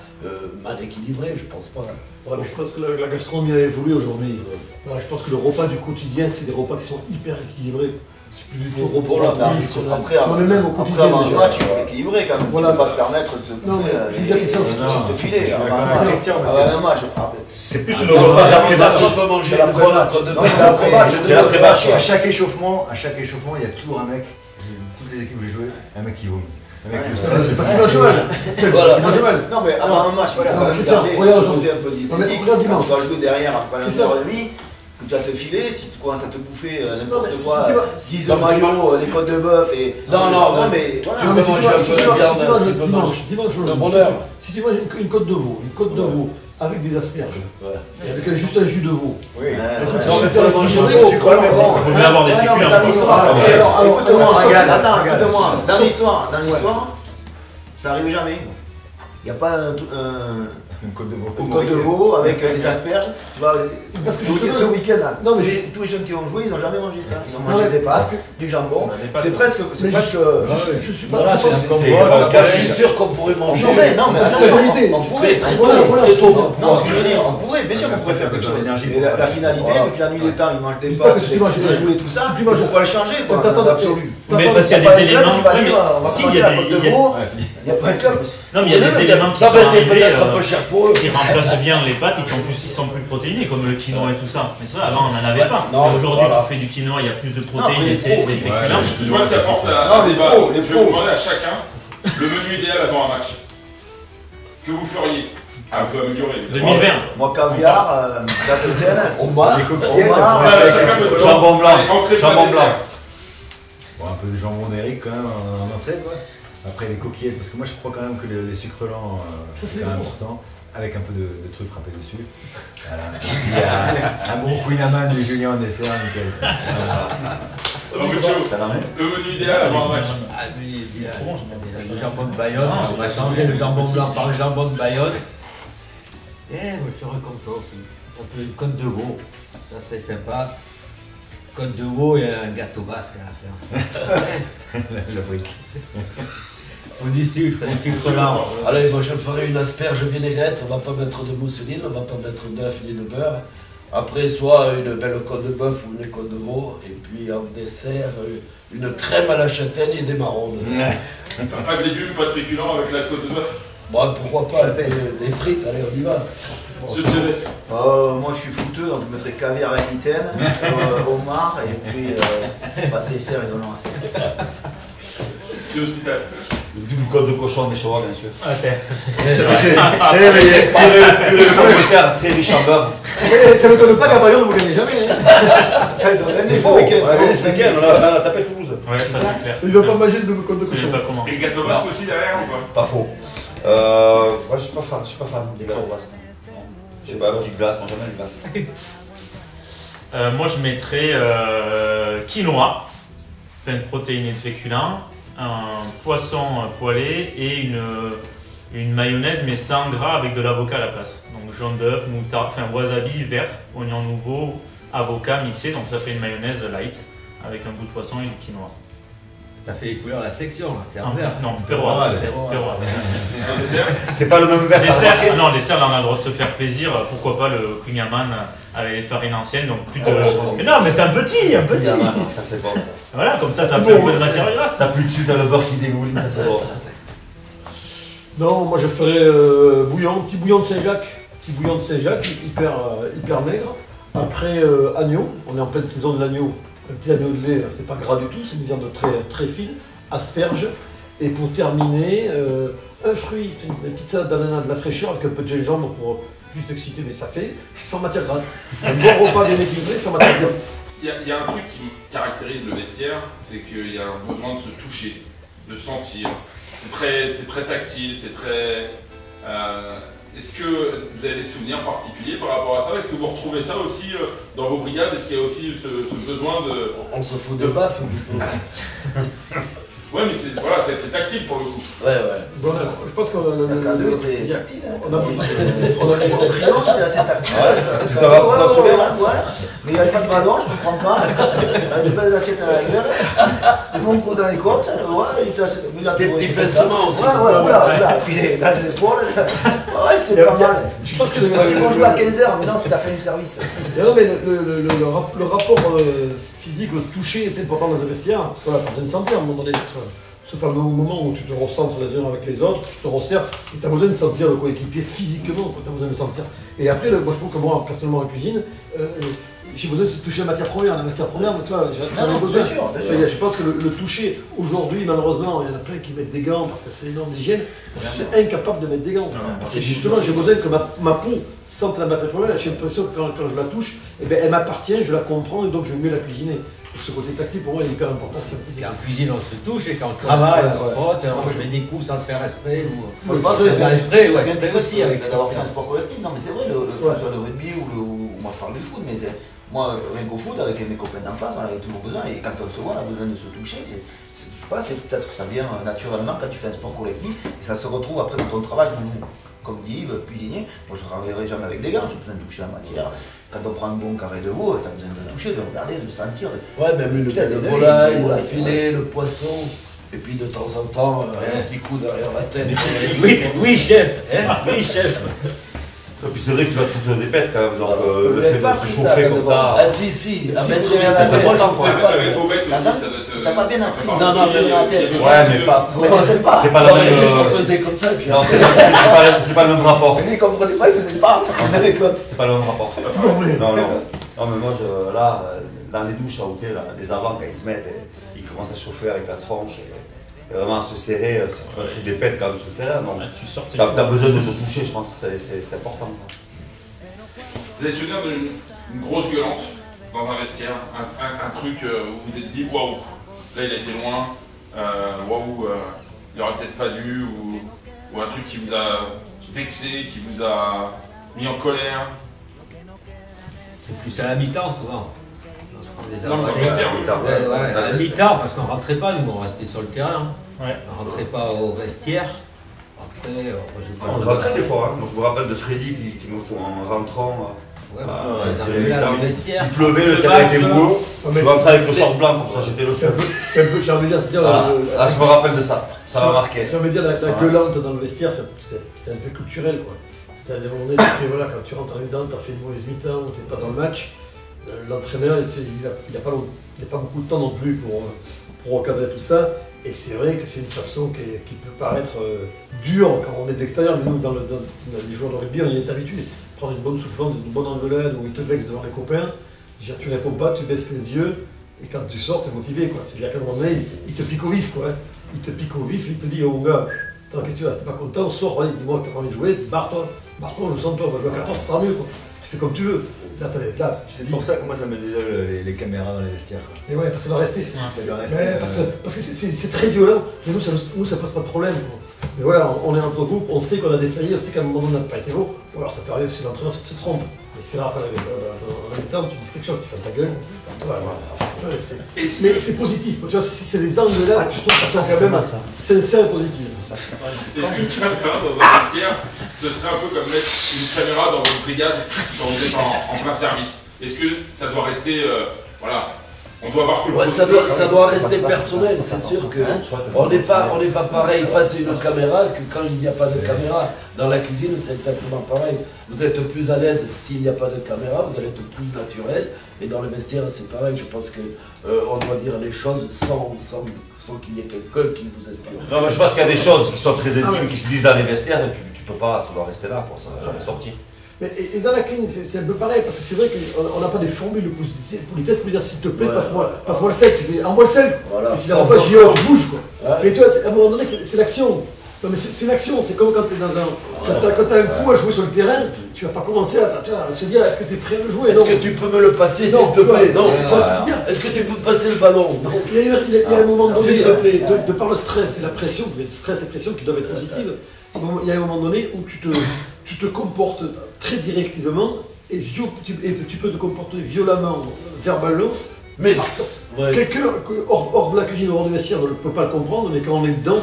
mal équilibré, je pense pas. Ouais, je pense que la gastronomie a évolué aujourd'hui. Je pense que le repas du quotidien, c'est des repas qui sont hyper équilibrés. C'est plus du tout repas traditionnel. Après, on est même au quotidien. Après, avant le match, il faut équilibrer quand même. Voilà. Tu ne peux pas te permettre de te filer. Un match. C'est plus le repas d'après-match. On peut manger la côte de C'est l'après-match. À chaque échauffement, il y a toujours un mec, toutes les équipes où j'ai joué, un mec qui vomit. C'est facile à Joël. C'est facile à Joël. Non, mais avant un match, voilà, quand même garder un peu diététique. Tu vas jouer derrière après 1h30. Que tu vas te filer, si tu commences à te bouffer n'importe quoi, 10 de maillot, des côtes de bœuf et. Non, mais voilà. Tu peux manger un peu de viande, dimanche, si tu manges une côte de veau, avec des asperges, et avec juste un jus de veau. Oui, on peut manger un sucre, mais bon. On peut bien avoir des féculents. Dans l'histoire, écoute-moi, dans l'histoire, ça arrive jamais. Il n'y a pas une côte de veau avec des asperges. Parce que ce week-end, tous les jeunes qui ont joué, ils n'ont jamais mangé ça. Ils ont mangé des pâtes, du jambon. C'est presque. Je suis pas. Je suis sûr qu'on pourrait manger. Non, mais attention, on pourrait très tôt. Non, ce que je veux dire, on pourrait, bien sûr qu'on pourrait faire quelque chose. La finalité, depuis la nuit des temps, ils mangent des pâtes, des poules et tout ça. Pourquoi le changer, quoi? Absolu. Mais parce qu'il y a des éléments. Si, il y a des. Il n'y a pas de club. Non, mais il y a des éléments qui sont arrivés, un peu cher pour eux. qui remplacent bien les pâtes et qui en plus ils sont plus protéinés, comme le quinoa et tout ça. Mais c'est vrai, avant on n'en avait pas. Aujourd'hui, tu fais du quinoa, il y a plus de protéines et c'est des féculents. Je vois que ça porte un débat. Je vais vous demander à chacun le menu idéal avant un match. Que vous feriez un peu amélioré. 2020. Moi, caviar, la gluten, Omar, des coquillettes, Jambon blanc. Jambon blanc. Bon, un peu de jambon d'Eric quand même en entrée, quoi. Après les coquillettes, parce que moi je crois quand même que les sucres lents c'est quand même important, avec un peu de trucs frappés dessus. Voilà. Il y a un bon Queen Amman du Julien en dessert, nickel. Le menu idéal avant un match. Le jambon de Bayonne, on va changer le jambon blanc par le jambon de Bayonne. Et je serais comme toi aussi. Un peu une côte de veau, ça serait sympa. Côte de veau et un gâteau basque à faire. La brique. Ou du sucre lent. Allez, moi je ferai une asperge vinaigrette, on va pas mettre de mousseline, on va pas mettre d'œuf ni de beurre. Après, soit une belle côte de bœuf ou une côte de veau, et puis en dessert, une crème à la châtaigne et des marrons. Pas de légumes, pas de féculents avec la côte de bœuf. Bon, pourquoi pas, des frites, allez, on y va. moi je suis fouteux, donc je mettrais caviar à la gluten, homard et puis pas de dessert, ils en ont assez. C'est hospital. Du code de cochon des chevaux, bien sûr. Ah, t'es. Purée de terre, très riche en beurre. Ça ne m'étonne pas qu'à Bayonne, vous ne gagnez jamais. C'est faux, on a gagné ce week-end, on a tapé Toulouse. Ouais, ça c'est clair. Ils n'ont pas mangé de code de Je sais cochon. pas comment. Et gâteau basque aussi derrière ou pas? Pas faux. Moi je suis pas fan des gâteaux basques. Je sais pas, petite glace, moi jamais une glace. Moi je mettrais quinoa, plein de protéines et de féculents, un poisson poêlé et une mayonnaise mais sans gras avec de l'avocat à la place. Donc jaune d'œuf, moutarde, enfin wasabi vert, oignon nouveau, avocat mixé, donc ça fait une mayonnaise light avec un bout de poisson et du quinoa. Ça fait les couleurs de la section, là, c'est en vert. Non, perroir. C'est pas le même verre. Dessert, non, dessert, là on a le droit de se faire plaisir. Pourquoi pas le Kunyaman avec les farines anciennes, donc plus de. Mais non, mais c'est un petit. Ça c'est bon ça. Voilà, comme ça fait un peu de matière grasse. Ça pue dessus, t'as le beurre qui dégouline, ça c'est bon ça. Non, moi je ferais petit bouillon de Saint-Jacques. Petit bouillon de Saint-Jacques, hyper maigre. Après, agneau, on est en pleine saison de l'agneau. Un petit agneau de lait, c'est pas gras du tout, c'est une viande très fine, asperges. Et pour terminer, un fruit, une petite salade d'ananas, de la fraîcheur avec un peu de gingembre pour juste exciter, mais ça fait sans matière grasse. Un bon repas bien équilibré sans matière grasse. Il y a un truc qui caractérise le vestiaire, c'est qu'il y a un besoin de se toucher, de sentir. C'est très tactile, c'est très... Est-ce que vous avez des souvenirs particuliers par rapport à ça? Est-ce que vous retrouvez ça aussi dans vos brigades? Est-ce qu'il y a aussi ce besoin de... On se fout de baffe plutôt. Ouais, mais c'est tactile pour le coup. Ouais. Bon, alors, je pense qu'on a Le cadeau était tactile. On a Au crayon, il est assez tactile. Ça va, vous en souvenez? Mais il n'y avait pas de ballon, je comprends pas. Il avait des belles assiettes à la gueule. Des bons coups dans les côtes. Ouais, il était assez. Des petits pincements aussi. Voilà. Puis dans les épaules. Ouais, c'était pas mal. Je pense que On jouait à 15h, mais non, c'est la fin du service. non, mais le rapport physique, le toucher est important dans un vestiaire, parce qu'on a besoin de sentir à un moment donné. Ce fameux moment où tu te recentres les uns avec les autres, tu te resserres, et tu as besoin de sentir le coéquipier physiquement, tu as besoin de le sentir. Et après, moi je trouve que moi, personnellement en cuisine, j'ai besoin de se toucher la matière première. La matière première, mais toi, j'en ai besoin. Bien sûr. Je pense que le toucher, aujourd'hui, malheureusement, il y en a plein qui mettent des gants parce que c'est une norme d'hygiène. Je suis incapable de mettre des gants. Parce que justement, j'ai besoin que ma peau sente la matière première. J'ai l'impression que quand je la touche, elle m'appartient, je la comprends et donc je vais mieux la cuisiner. Ce côté tactile pour moi est hyper important. En cuisine, on se touche et quand on travaille, on se frotte, on met des coups sans se faire esprit. Moi, je pense que faire esprit, ouais, c'est esprit aussi avec d'avoir fait un sport collectif. Non, mais c'est vrai, que ce soit le rugby ou moi je parle du foot, mais moi, rien qu'au foot, avec mes copains d'en face, on avait toujours besoin. Et quand on se voit, on a besoin de se toucher. Je sais pas, c'est peut-être que ça vient naturellement quand tu fais un sport collectif et ça se retrouve après dans ton travail. Comme dit Yves, cuisinier, moi je ne travaillerai jamais avec des gants, j'ai besoin de toucher la matière. Quand on prend un bon carré de veau, tu as besoin de le toucher, de regarder, de sentir. Ouais, même le volaille, le filet, le poisson, et puis de temps en temps, un petit coup derrière la tête. Oui, chef. Oui, chef. Et puis c'est vrai que tu vas te foutre des pètes quand même, donc le fait de se chauffer comme ça. Ah si, à mettre la tête, moi j'en pouvais pas. T'as pas bien appris. Non, mais la tête. Ouais, mais pas. C'est pas la même. Comme ça, et puis Non, c'est pas le même rapport. Lui, il comprenait pas, il faisait pas. C'est pas le même rapport. Non, mais moi, là, dans les douches à hôtel, les avants, quand ils se mettent, ils commencent à chauffer avec la tronche. Et vraiment à se serrer, si tu vas te foutre des pètes quand même sur le terrain. Donc, t'as besoin de te toucher, je pense que c'est important. Vous avez souvenir d'une grosse gueulante dans un vestiaire, un truc où vous vous êtes dit waouh, là il a été loin, waouh, il aurait peut-être pas dû, ou un truc qui vous a vexé, qui vous a mis en colère? C'est plus à la mi-temps souvent. Non, mais dans le vestiaire, oui. À la mi-temps, parce qu'on rentrait pas, nous on restait sur le terrain. Ouais. On rentrait pas au vestiaire. Après, On rentrait des fois, hein. Moi je me rappelle de Freddy qui me faut en rentrant. Il pleuvait, le terrain était mouillé. Je rentrais avec le short blanc, comme ça j'étais le seul. C'est un peu, j'ai envie de dire. Là je me rappelle de ça, ça m'a marqué. J'ai envie de dire, la gueulante dans le vestiaire, c'est un peu culturel quoi. C'est-à-dire, à un moment donné, voilà, quand tu rentres en dedans, tu as fait une mauvaise mi-temps, tu n'es pas dans le match. L'entraîneur, il n'a pas beaucoup de temps non plus pour encadrer tout ça. Et c'est vrai que c'est une façon qui peut paraître dure quand on est de l'extérieur, mais nous, dans les joueurs de rugby, on y est habitué. Prendre une bonne soufflante, une bonne engueulade, où il te vexe devant les copains, tu réponds pas, tu baisses les yeux, et quand tu sors, tu es motivé. C'est-à-dire qu'à un moment donné, il te pique au vif. Quoi. il te pique au vif, il te dit oh mon gars, attends, qu'est-ce que tu as, t'es pas content, sors, dis-moi que t'as pas envie de jouer, barre-toi, je sens toi, on va jouer à 14, ça sera mieux quoi. Tu fais comme tu veux. Là, t'as des places. C'est pour ça que moi ça me désole les caméras dans les vestiaires. Quoi. Et ouais, parce que ça doit rester. Ça doit rester. Ouais, parce que c'est très violent. Mais nous, ça pose pas de problème. Quoi. Mais voilà, on est entre groupes, on sait qu'on a défailli, on sait qu'à un moment donné, on n'a pas été beau. Ou alors ça peut arriver si l'entraîneur se trompe. Mais c'est rare, en même temps, tu dis quelque chose, tu fermes ta gueule. Ouais, mais c'est positif. Tu vois, c'est les angles-là que je trouve que ça quand même sincère et positif. Est-ce qu'une caméra dans un vestiaire, ce serait un peu comme mettre une caméra dans votre brigade quand vous êtes en plein service? Est-ce que ça doit rester, voilà, on doit avoir que le ça doit rester personnel, c'est sûr que on n'est pas pareil face à une caméra que quand il n'y a pas de caméra. Dans la cuisine, c'est exactement pareil. Vous êtes plus à l'aise s'il n'y a pas de caméra, vous allez être plus naturel. Et dans le vestiaire, c'est pareil. Je pense que on doit dire les choses sans qu'il y ait quelqu'un qui vous inspire. Non, mais je pense qu'il y a des choses qui sont très intimes, qui se disent dans les vestiaires, tu peux pas, ça doit rester là, pour ça va jamais sortir. Et dans la clean, c'est un peu pareil, parce que c'est vrai qu'on n'a pas des formules politesse pour dire s'il te plaît, passe-moi le sel, tu fais envoie le sel. Voilà. Et si la fois je dis oh, tu bouges quoi. Ouais. Mais tu vois, à un moment donné, c'est l'action. Non mais c'est l'action, c'est comme quand tu es dans un. Quand tu as un coup à jouer sur le terrain, tu vas pas commencer à se dire est-ce que tu es prêt à le jouer. Est-ce que tu peux me le passer s'il te plaît? Non. Est-ce que tu peux passer le ballon? Non. Il y a un moment donné, de par le stress et la pression, stress et pression qui doivent être positives, il y a un moment donné où tu te comportes très directement et tu peux te comporter violemment, verbalement. Mais quelqu'un hors de la cuisine, hors du vestiaire ne peut pas le comprendre, mais quand on est dedans,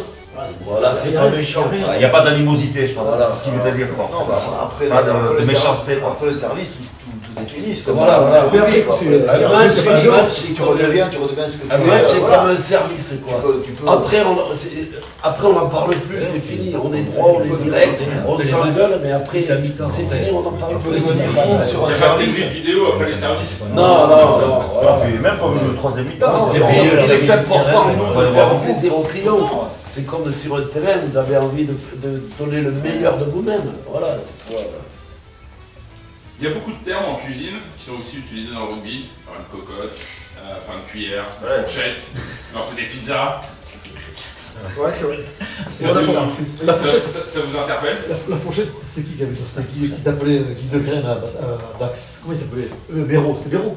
voilà, c'est pas méchant. Il n'y a pas d'animosité, je pense. Voilà. C'est ce qu'il veut dire. Après, pas de méchanceté. Après le service, tout est fini. Voilà. Un match, tu redeviens ce que tu es. Un match, c'est comme un service, quoi. Après, on n'en parle plus, c'est fini. On est droit, on est direct, on s'engueule, mais après, c'est fini, on n'en parle plus. Il n'y a pas de vidéo après les services. Non. Même comme le troisième mi-temps. Et puis, il est important, nous, de faire plaisir aux clients. C'est comme sur un terrain, vous avez envie de donner le meilleur de vous-même. Voilà, c'est quoi. Il y a beaucoup de termes en cuisine qui sont aussi utilisés dans le rugby. Enfin, une cocotte, enfin une cuillère, une fourchette. Alors c'est des pizzas. Ouais, c'est vrai. La fourchette, ça vous interpelle? La fourchette, c'est qui avait ça? C'était qui s'appelait Guy de Graine à Dax. Comment il s'appelait? Béraud, c'était Béraud.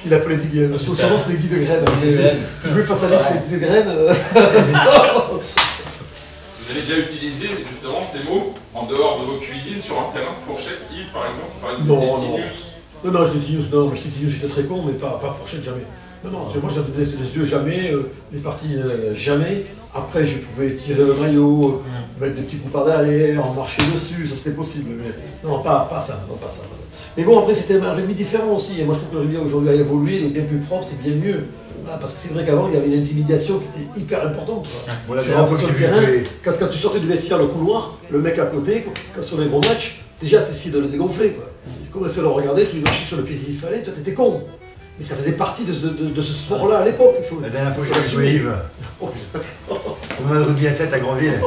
Qui l'appelait son nom c'était Guy de Graine. Tu jouais face à lui, c'était Guy de Graine. Vous avez déjà utilisé justement ces mots en dehors de vos cuisines sur un terrain, fourchette, Yves par exemple, par exemple Non, je dis Tinus, j'étais très con, mais pas fourchette jamais. Non, moi j'avais les yeux jamais, les parties jamais. Après je pouvais tirer le maillot, mettre des petits coups par derrière, en marcher dessus, ça c'était possible. Mais non, pas ça. Mais bon, après c'était un rugby différent aussi. Et moi je trouve que le rugby aujourd'hui a évolué, il est bien plus propre, c'est bien mieux. Voilà, parce que c'est vrai qu'avant il y avait une intimidation qui était hyper importante. Sur le terrain, quand tu sortais du vestiaire, le couloir, le mec à côté, quand sur les gros matchs, déjà tu essayais de le dégonfler. Quoi. Tu commençais à le regarder, tu lui marchais sur le pied s'il fallait, toi t'étais con. Mais ça faisait partie de ce sport-là à l'époque. La dernière fois que j'ai joué Yves, au moment de rugby à 7 à Grandville,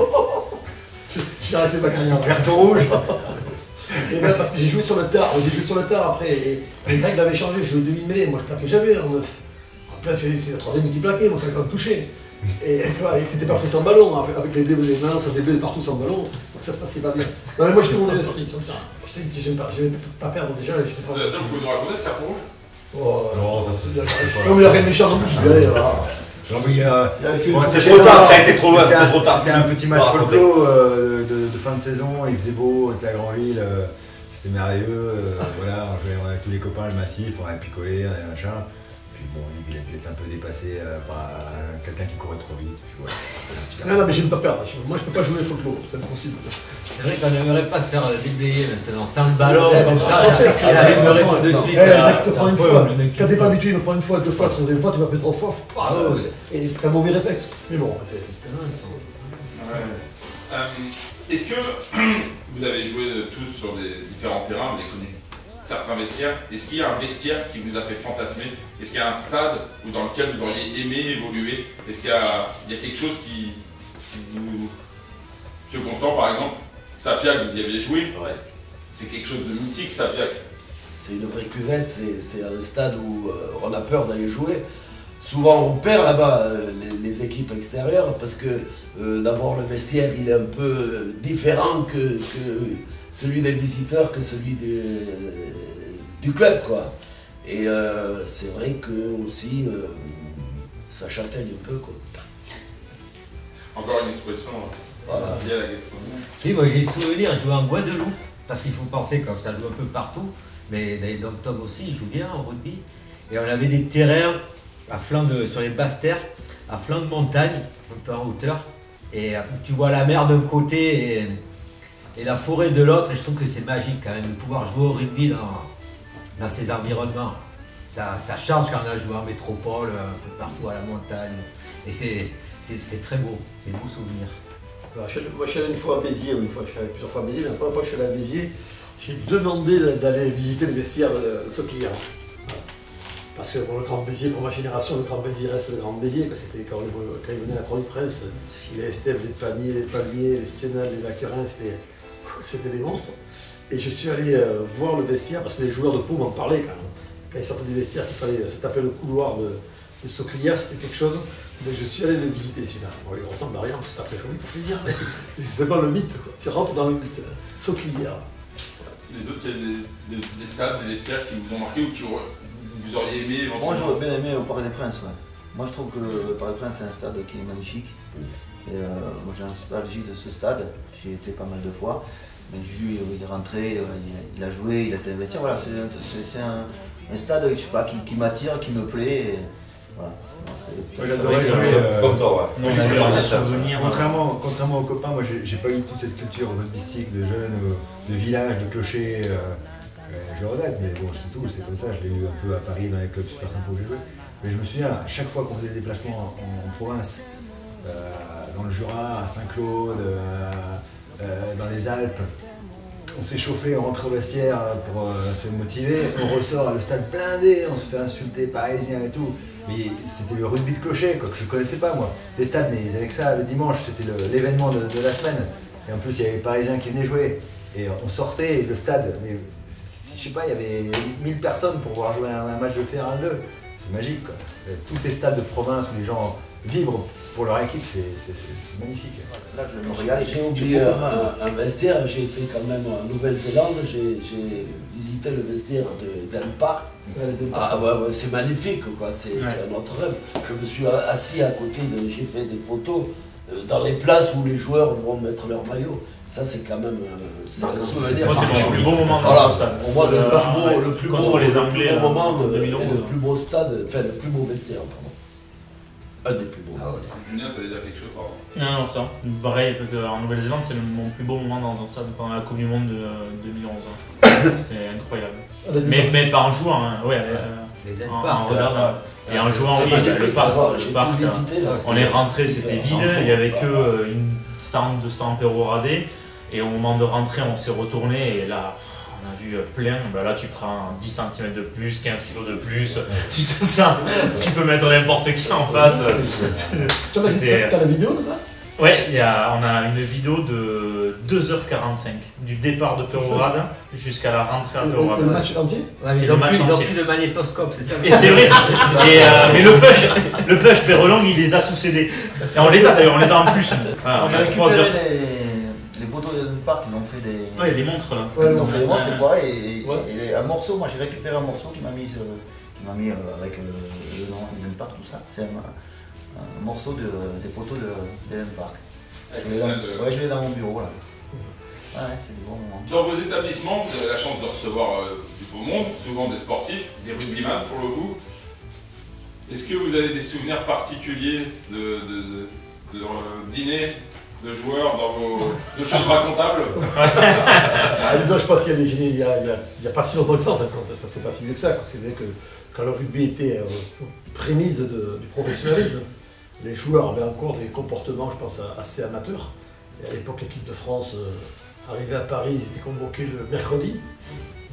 j'ai arrêté ma carrière. Carton rouge. Et bien parce que j'ai joué sur le tard, après, et les règles avaient changé, je jouais demi-mêlée, moi je plaquais jamais en 9. Après c'est la troisième qui plaquait, moi il fallait quand même toucher. Et t'étais pas pris sans ballon, avec les mains, ça déblait partout sans ballon, donc ça se passait pas bien. Non mais moi j'étais mon esprit, je t'ai dit, j'aime pas perdre déjà. C'est la seule, vous pouvez nous raconter ce carton rouge? Oh, non, ça c'est bien. Non, mais il n'y a rien de méchant non plus, je vais aller là. C'est trop tard, ça a été trop loin, c'est trop tard. C'était un petit match folklore de fin de saison, il faisait beau, on était à Grandville, c'était merveilleux. Voilà, on jouait avec tous les copains, le massif, on avait picolé, on avait machin. Puis bon, il était un peu dépassé par quelqu'un qui courait trop vite. Non, mais j'aime pas perdre. Moi, je peux pas jouer au folklore, c'est impossible. C'est vrai qu'on n'aimerait pas se faire déblayer maintenant, sans le ballon, comme ça arriverait tout de suite. Quand t'es pas habitué, il me prend une fois, deux fois, troisième fois, tu vas plus trop fort. Et t'as un mauvais réflexe. Mais bon, c'est. Est-ce que vous avez joué tous sur des différents terrains, vous avez connu certains vestiaires? Est-ce qu'il y a un vestiaire qui vous a fait fantasmer? Est-ce qu'il y a un stade dans lequel vous auriez aimé évoluer? Est-ce qu'il y a quelque chose qui vous... Monsieur Constant par exemple, Sapiac, vous y aviez joué, c'est quelque chose de mythique Sapiac. C'est une vraie cuvette, c'est un stade où on a peur d'aller jouer. souvent on perd là-bas les équipes extérieures parce que d'abord le vestiaire il est un peu différent que celui des visiteurs, que celui du club quoi. Et c'est vrai que aussi ça châtaigne un peu quoi. Encore une expression liée à la gastronomie. Si, moi j'ai souvenir, je jouais en Guadeloupe, parce qu'il faut penser que ça joue un peu partout, mais dans les dom-toms aussi, ils jouent bien en rugby. Et on avait des terrains à flanc sur les basses terres, à flanc de montagne, un peu en hauteur. Et tu vois la mer d'un côté et la forêt de l'autre, et je trouve que c'est magique quand même de pouvoir jouer au rugby dans ces environnements. Ça change quand on a joué en métropole, un peu partout à la montagne. Et c'est très beau, c'est un beau souvenir. Moi je suis allé une fois à Béziers, ou une fois je suis allé plusieurs fois à Béziers, mais la première fois que je suis allé à Béziers, j'ai demandé d'aller visiter le vestiaire de Sauclière. Voilà. Parce que pour le Grand Béziers, pour ma génération, le Grand Béziers reste le Grand Béziers. C'était quand il venait la Croix du Prince, les Estèves, les Palmiers, les Sénats, les Vaquerins, c'était des monstres. Et je suis allé voir le vestiaire parce que les joueurs de Pau m'en parlaient quand même. Quand ils sortaient du vestiaire, qu'il fallait se taper le couloir de Sauclière, c'était quelque chose. Donc je suis allé le visiter celui-là. Bon, il ressemble à rien, c'est pas très joli pour finir, mais c'est pas le mythe quoi. Tu rentres dans le mythe, Sauclière. Les autres, il y a des stades, des vestiaires qui vous ont marqué ou que vous auriez aimé éventuellement? Moi j'aurais bien aimé au Parc des Princes. Ouais. Moi je trouve que le Parc des Princes c'est un stade qui est magnifique. Et, moi j'ai une nostalgie de ce stade, j'y ai été pas mal de fois. Mais Jules il est rentré, il a joué, il a été investi. Voilà, c'est un stade je sais pas, qui m'attire, qui me plaît. Et, voilà. Contrairement aux copains, moi j'ai pas eu toute cette culture rugbystique de jeunes, de village, de clochers. Je le regrette, mais bon c'est tout, c'est comme ça, je l'ai eu un peu à Paris dans les clubs super sympas où j'ai joué. Mais je me souviens, à chaque fois qu'on faisait des déplacements en province, dans le Jura, à Saint-Claude, dans les Alpes, on s'est chauffé, on rentre au vestiaire pour se motiver, on ressort à le stade blindé, on se fait insulter parisiens et tout. Mais c'était le rugby de clocher quoi, que je connaissais pas moi. Les stades, mais ils avaient que ça le dimanche, c'était l'événement de la semaine. Et en plus, il y avait les Parisiens qui venaient jouer. Et on sortait, le stade, mais je sais pas, il y avait 1000 personnes pour voir jouer un match de fer 1-2. C'est magique quoi. Tous ces stades de province où les gens vibrent pour leur équipe, c'est magnifique. Là, j'ai oublié un vestiaire, j'ai été quand même en Nouvelle-Zélande, j'ai visité le vestiaire d'Impact. Ah ouais, c'est magnifique quoi, c'est un autre rêve. Je me suis assis à côté, j'ai fait des photos dans les places où les joueurs vont mettre leur maillot. Ça c'est quand même un souvenir. Moi c'est mon plus beau moment dans le stade. Pour moi c'est le plus beau moment et le plus beau stade, enfin le plus beau vestiaire pardon. Un des plus beaux. Julien, tu allais dire quelque chose, pardon. Non, ça. Pareil, en Nouvelle-Zélande, c'est mon plus beau moment dans un stade pendant la Coupe du Monde de 2011. C'est incroyable. Mais pas en jouant, hein. Ouais, en regardant. Et en jouant, oui, le parc. On est rentré, c'était vide, il n'y avait que 100-200 péroradés. Et au moment de rentrer, on s'est retourné et là. On a vu plein, bah là tu prends 10 cm de plus, 15 kg de plus, tu te sens, tu peux mettre n'importe qui en face. T'as la vidéo de ça? Ouais, on a une vidéo de 2h45, du départ de Pérorade jusqu'à la rentrée à Pérorade. Le match entier? Ouais, mais ils ont plus de magnétoscope, c'est ça? Et c'est vrai, mais le push Pérolong il les a sous-cédés. Et on les a d'ailleurs, on les a en plus. Voilà, on a récupéré les poteaux de parc, ils ont fait des... Ouais, les montres là. Ouais, ils ont fait des montres, c'est pareil. Et un morceau, moi j'ai récupéré un morceau qui m'a mis avec le nom de Park, tout ça. C'est un morceau des poteaux de Park. Je l'ai dans mon bureau là. Ouais, c'est des bons moments. Dans vos établissements, vous avez la chance de recevoir du beau monde, souvent des sportifs, des rugbyman pour le coup. Est-ce que vous avez des souvenirs particuliers de dîner de joueurs dans vos choses racontables? Disons, je pense qu'il y a des génies, il n'y a pas si longtemps que ça en fait, c'est pas si vieux que ça. C'est vrai que quand le rugby était aux prémices du professionnalisme, les joueurs avaient encore des comportements, je pense, assez amateurs. Et à l'époque, l'équipe de France arrivait à Paris, ils étaient convoqués le mercredi,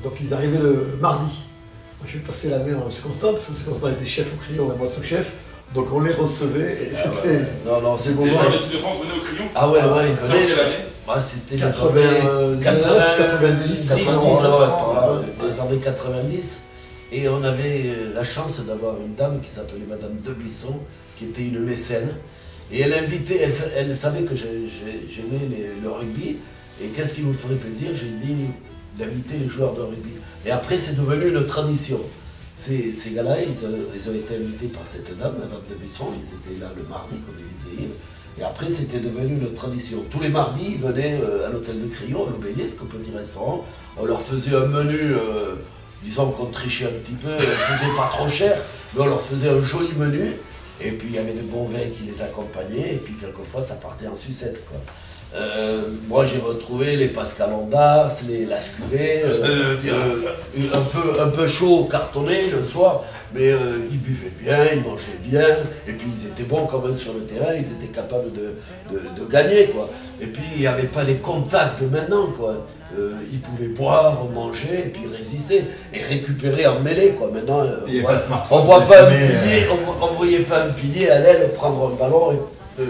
donc ils arrivaient le mardi. Moi, je suis passé la main en M. Constant, parce que M. Constant était chef au crayon, et moi sous-chef. Donc on les recevait et c'était... Non, c'est bon. Les joueurs de l'équipe de France venaient au crayon? Ah ouais, ils venaient. Quelle année? C'était 89, 90, 91, les années 90. Et on avait la chance d'avoir une dame qui s'appelait Madame de Buisson, qui était une mécène. Et elle invitait, elle savait que j'aimais le rugby. Et qu'est-ce qui vous ferait plaisir? J'ai dit d'inviter les joueurs de rugby. Et après, c'est devenu une tradition. Ces gars-là, ils ont été invités par cette dame, Madame de Buisson. Ils étaient là le mardi, comme ils disaient. Et après, c'était devenu une tradition. Tous les mardis, ils venaient à l'hôtel de Crillon, à l'Obélisque, au petit restaurant. On leur faisait un menu, disons qu'on trichait un petit peu, on ne faisait pas trop cher, mais on leur faisait un joli menu. Et puis il y avait de bons vins qui les accompagnaient, et puis quelquefois ça partait en sucette, quoi. Moi j'ai retrouvé les Pascal Ondars, les Lascuvé, un peu chaud, cartonné le soir, mais ils buvaient bien, ils mangeaient bien, et puis ils étaient bons quand même sur le terrain, ils étaient capables de gagner, quoi. Et puis il n'y avait pas les contacts de maintenant, quoi. Ils pouvaient boire, manger, et puis résister, et récupérer en mêlée, quoi. Maintenant, on ne voyait pas un pilier à l'aile prendre un ballon et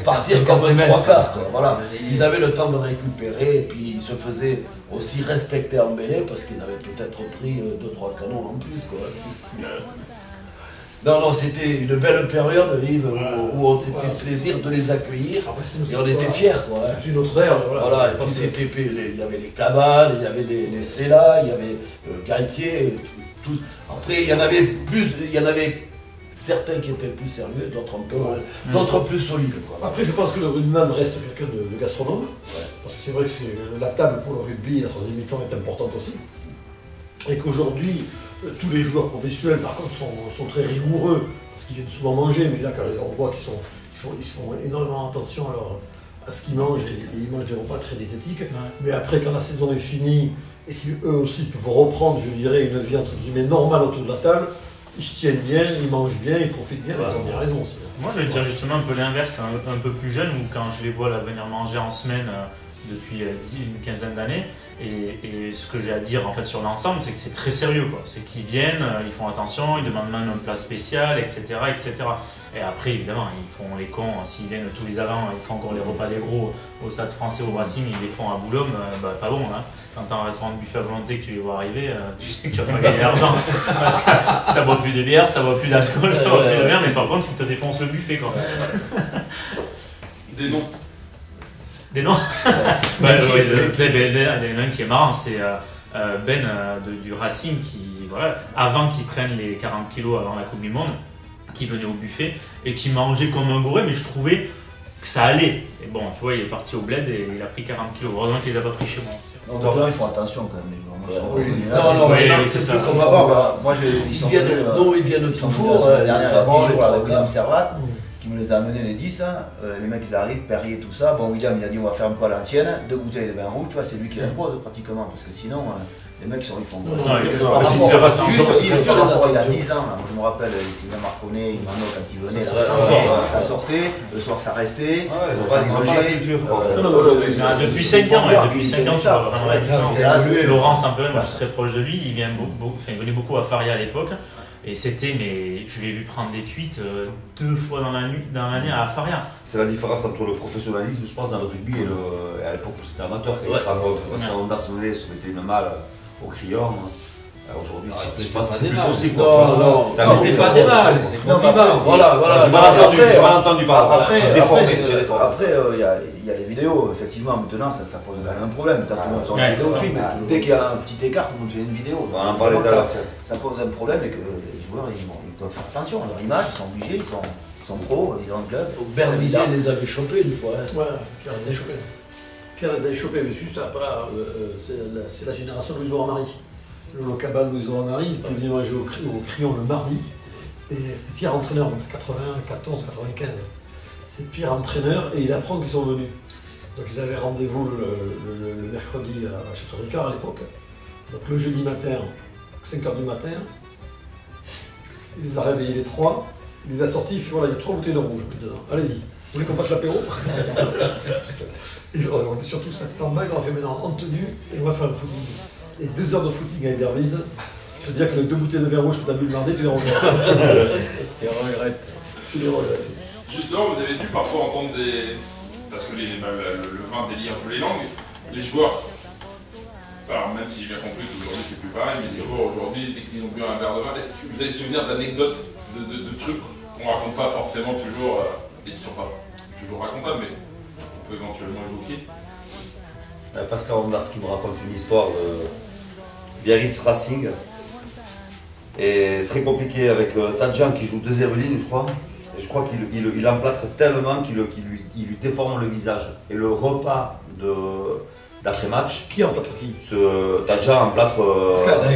partir comme un trois quarts, quoi. Voilà. Ils avaient le temps de récupérer, et puis ils se faisaient aussi respecter en mêlée, parce qu'ils avaient peut-être pris 2-3 canons en plus, quoi. Non, c'était une belle période, Yves, où on s'est fait plaisir de les accueillir, et on était fiers, quoi. C'est une autre ère, voilà. Et puis c'était, il y avait les Cabales, il y avait les Cella, il y avait Galtier, tout. Après, il y en avait certains qui étaient plus sérieux, d'autres un peu, d'autres plus solides, quoi. Après, je pense que le rugbyman reste quelqu'un de gastronome, parce que c'est vrai que la table pour le rugby, la troisième mi-temps est importante aussi, et qu'aujourd'hui, tous les joueurs professionnels, par contre, sont très rigoureux, parce qu'ils viennent souvent manger, mais là, quand on voit qu'ils font énormément attention à ce qu'ils mangent, et ils mangent des repas très diététiques. Ouais. Mais après, quand la saison est finie, et qu'eux aussi peuvent reprendre, je dirais, une vie entre guillemets normale autour de la table, ils se tiennent bien, ils mangent bien, ils profitent bien, ils ont bien raison aussi. Moi, je vais dire justement un peu l'inverse, un peu plus jeune, où quand je les vois là, venir manger en semaine depuis une quinzaine d'années, et ce que j'ai à dire en fait sur l'ensemble, c'est que c'est très sérieux, quoi. C'est qu'ils viennent, ils font attention, ils demandent même un plat spécial, etc., etc. Et après, évidemment, ils font les cons, s'ils viennent tous les avants, ils font encore les repas des gros au Stade Français, au Racing, ils les font à Boulogne, pas bon, hein. Quand t'as un restaurant de buffet à volonté que tu les vois arriver, tu sais que tu vas pas gagner d'argent. Parce que ça boit plus de bière, ça boit plus d'alcool, ça boit plus de rien, mais par contre, ils te défoncent le buffet, quoi. Des noms. Des noms. Le qui est marrant, c'est Ben du Racing qui, voilà, avant qu'il prenne les 40 kilos avant la Coupe du Monde, qui venait au buffet et qui mangeait comme un bourré, mais je trouvais que ça allait. Et bon, tu vois, il est parti au bled et il a pris 40 kilos. Heureusement qu'il les a pas pris chez moi. Donc là, ils font attention quand même. C'est plus comme avant. Moi, ils viennent toujours. Avec William Servat, qui me les a amenés les 10, les mecs ils arrivent, Perrier, tout ça. Bon, William il a dit on va faire un peu à l'ancienne, 2 bouteilles de vin rouge, tu vois, c'est lui qui l'impose pratiquement, parce que sinon les mecs ils font. Il a 10 ans, moi je me rappelle, Sylvain Marconnet, Imano quand il venait, ça sortait, le soir ça restait, depuis 5 ans, depuis 5 ans, ça va vraiment la différence. Laurent Saint-Peu, moi je suis très proche de lui, il venait beaucoup à Faria à l'époque. Et c'était, mais je l'ai vu prendre des cuites 2 fois dans l'année à Faria. C'est la différence entre le professionnalisme, je pense, dans le rugby et à l'époque où c'était amateur. Parce qu'en Ondars Melé se mettait une malle au Crillon. Aujourd'hui, je pense que c'est plus possible. Non, t'es pas des mâles, c'est compliment. Voilà, j'ai mal entendu par Après, il y a les vidéos, effectivement, maintenant ça pose un problème. Tout le monde sort une vidéo film, dès qu'il y a un petit écart, tout le monde fait une vidéo. On en parlait tout à l'heure. Ça pose un problème et que les joueurs ils doivent faire attention à leur image, ils sont obligés, ils sont pros, ils ont un club. Berbizier les avait chopés une fois. Ouais, Pierre les avait chopés. Pierre les avait chopés, mais juste après, c'est la génération de Louis Marie. Le cabal Louis Marie, il était venu manger au Crillon le mardi. Et c'était Pierre entraîneur, donc c'est 94, 95. C'est Pierre entraîneur et il apprend qu'ils sont venus. Donc ils avaient rendez-vous le mercredi à Château-Ricard à l'époque. Donc le jeudi matin, 5h du matin, il les a réveillés les 3, il les a sortis, il fait voilà, il y a 3 bouteilles de rouge dedans. Allez-y, vous voulez qu'on fasse l'apéro? Et surtout ça en bague, on a fait maintenant en tenue et on va faire le footing. Et 2 heures de footing avec Dervize, je veux dire que les 2 bouteilles de vin rouge que tu as bu le mardi, tu les regrettes. Tu les regrettes. Justement, vous avez dû parfois entendre des. Parce que le vin délie un peu les langues, les joueurs Alors même si j'ai bien compris qu'aujourd'hui c'est plus pareil, mais les joueurs aujourd'hui, dès qu'ils ont bu un verre de vin, est-ce que vous avez souvenir d'anecdotes, de trucs qu'on raconte pas forcément toujours, et qui ne sont pas toujours racontables, mais on peut éventuellement évoquer? Pascal Ondas qui me raconte une histoire de Biarritz Racing. Et très compliqué avec Tadjan qui joue deuxième ligne, je crois. Et je crois qu'il emplâtre tellement qu'il lui déforme le visage. Et le repas d'après-match. Qui emplâtre qui? Tadjan emplâtre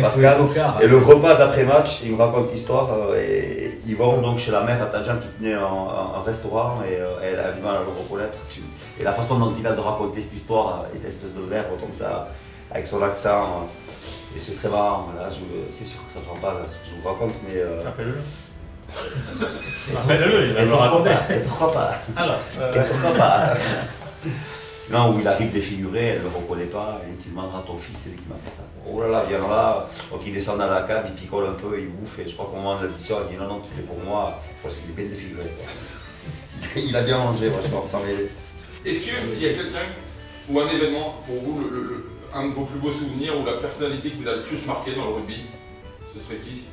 Pascal. Et le repas d'après-match, il me raconte l'histoire. Et ils vont donc chez la mère à Tadjan qui tenait un restaurant et elle a du mal à le reconnaître. Et la façon dont il a de raconter cette histoire, une espèce de verbe comme ça, avec son accent. Et c'est très marrant, là, c'est sûr que ça ne fera pas ce que je vous raconte, mais... Appelle-le. Appelle-le, il va me raconter. Pourquoi pas? Alors, pourquoi pas? Non, où il arrive défiguré, elle ne le reconnaît pas, et tu demanderas à ton fils, c'est lui qui m'a fait ça. Oh là là, viens là, donc il descend dans la cave, il picole un peu, il bouffe, et je crois qu'au moment de l'audition, il dit non, tout est pour moi, parce qu'il est bien défiguré. Il a bien mangé, franchement, sans mêler. Est-ce qu'il y a quelqu'un ou un événement pour vous, un de vos plus beaux souvenirs ou la personnalité qui vous a le plus marqué dans le rugby? Ce serait qui?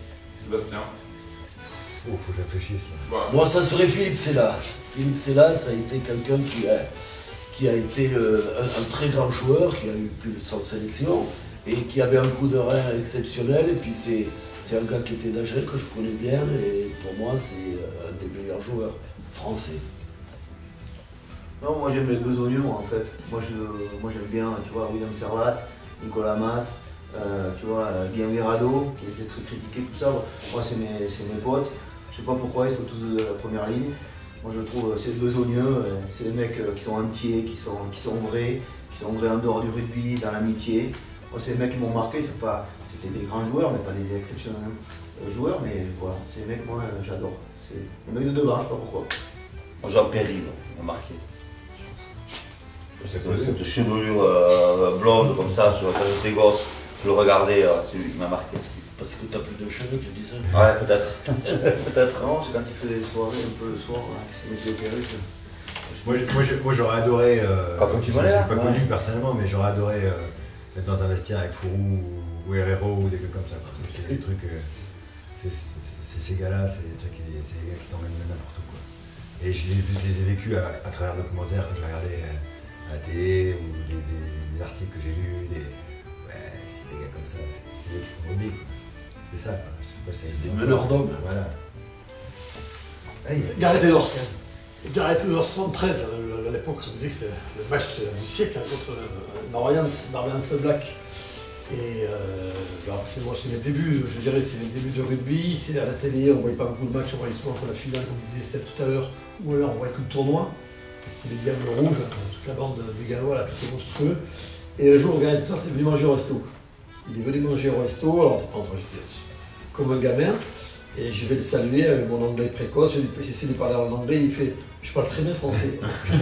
Sébastien? Oh, faut que je réfléchisse là. Voilà. Moi, ça serait Philippe Sella. Philippe Sella, ça a été quelqu'un qui a été un très grand joueur, qui a eu plus de 100 sélections et qui avait un coup de rein exceptionnel. Et puis c'est un gars qui était d'âge, que je connais bien, et pour moi, c'est un des meilleurs joueurs français. Non, moi j'aime les deux oignons en fait. Moi j'aime bien, tu vois, William Servat, Nicolas Mas, tu vois, Guillaume Virado, qui était très critiqué, tout ça. Moi c'est mes potes. Je sais pas pourquoi, ils sont tous de la première ligne. Moi je trouve ces deux oignons, c'est des mecs qui sont entiers, qui sont vrais en dehors du rugby, dans l'amitié. Moi c'est des mecs qui m'ont marqué, c'était des grands joueurs, mais pas des exceptionnels joueurs, mais voilà, c'est des mecs moi j'adore. C'est des mecs de devant, je sais pas pourquoi. Moi Jean-Pierre Rive m'a marqué. Cette chevelure blonde comme ça sur la tête des gosses, je le regardais, c'est lui qui m'a marqué. Parce que t'as plus de cheveux, tu dis ça? Ouais, peut-être. Peut-être. Non, c'est quand il faisait des soirées un peu le soir, c'est mettait des perruques. Moi j'aurais adoré, Quand tu je m'as l'ai l'air, pas ouais. connu personnellement, mais j'aurais adoré être dans un vestiaire avec Fourou ou Herrero ou des gars comme ça. Parce que c'est des trucs, c'est ces gars-là, c'est des gars qui t'emmènent n'importe où. Quoi. Et je les ai vécus à travers le documentaire que j'ai regardé à la télé ou des articles que j'ai lus. Ouais, c'est des gars comme ça, c'est des gars qui font rugby. C'est ça, quoi. C'est des meneurs d'hommes. Voilà. Gareth Edwards. Gareth Edwards 73, à l'époque, on disait que c'était le match du siècle contre Norwegians Black. Et moi, c'est mes débuts, je dirais, c'est mes débuts de rugby. C'est à la télé, on ne voyait pas beaucoup de matchs, on voyait souvent pour la finale, comme disait Seb tout à l'heure, ou alors on voyait que le tournoi. C'était les Diables Rouges, toute la bande des Gallois, là, qui était monstrueux. Et un jour, Gareth Edwards est venu manger au resto. Il est venu manger au resto, alors tu penses, moi j'étais comme un gamin, et je vais le saluer avec mon anglais précoce, j'essaie de lui parler en anglais, il fait « je parle très bien français ». Je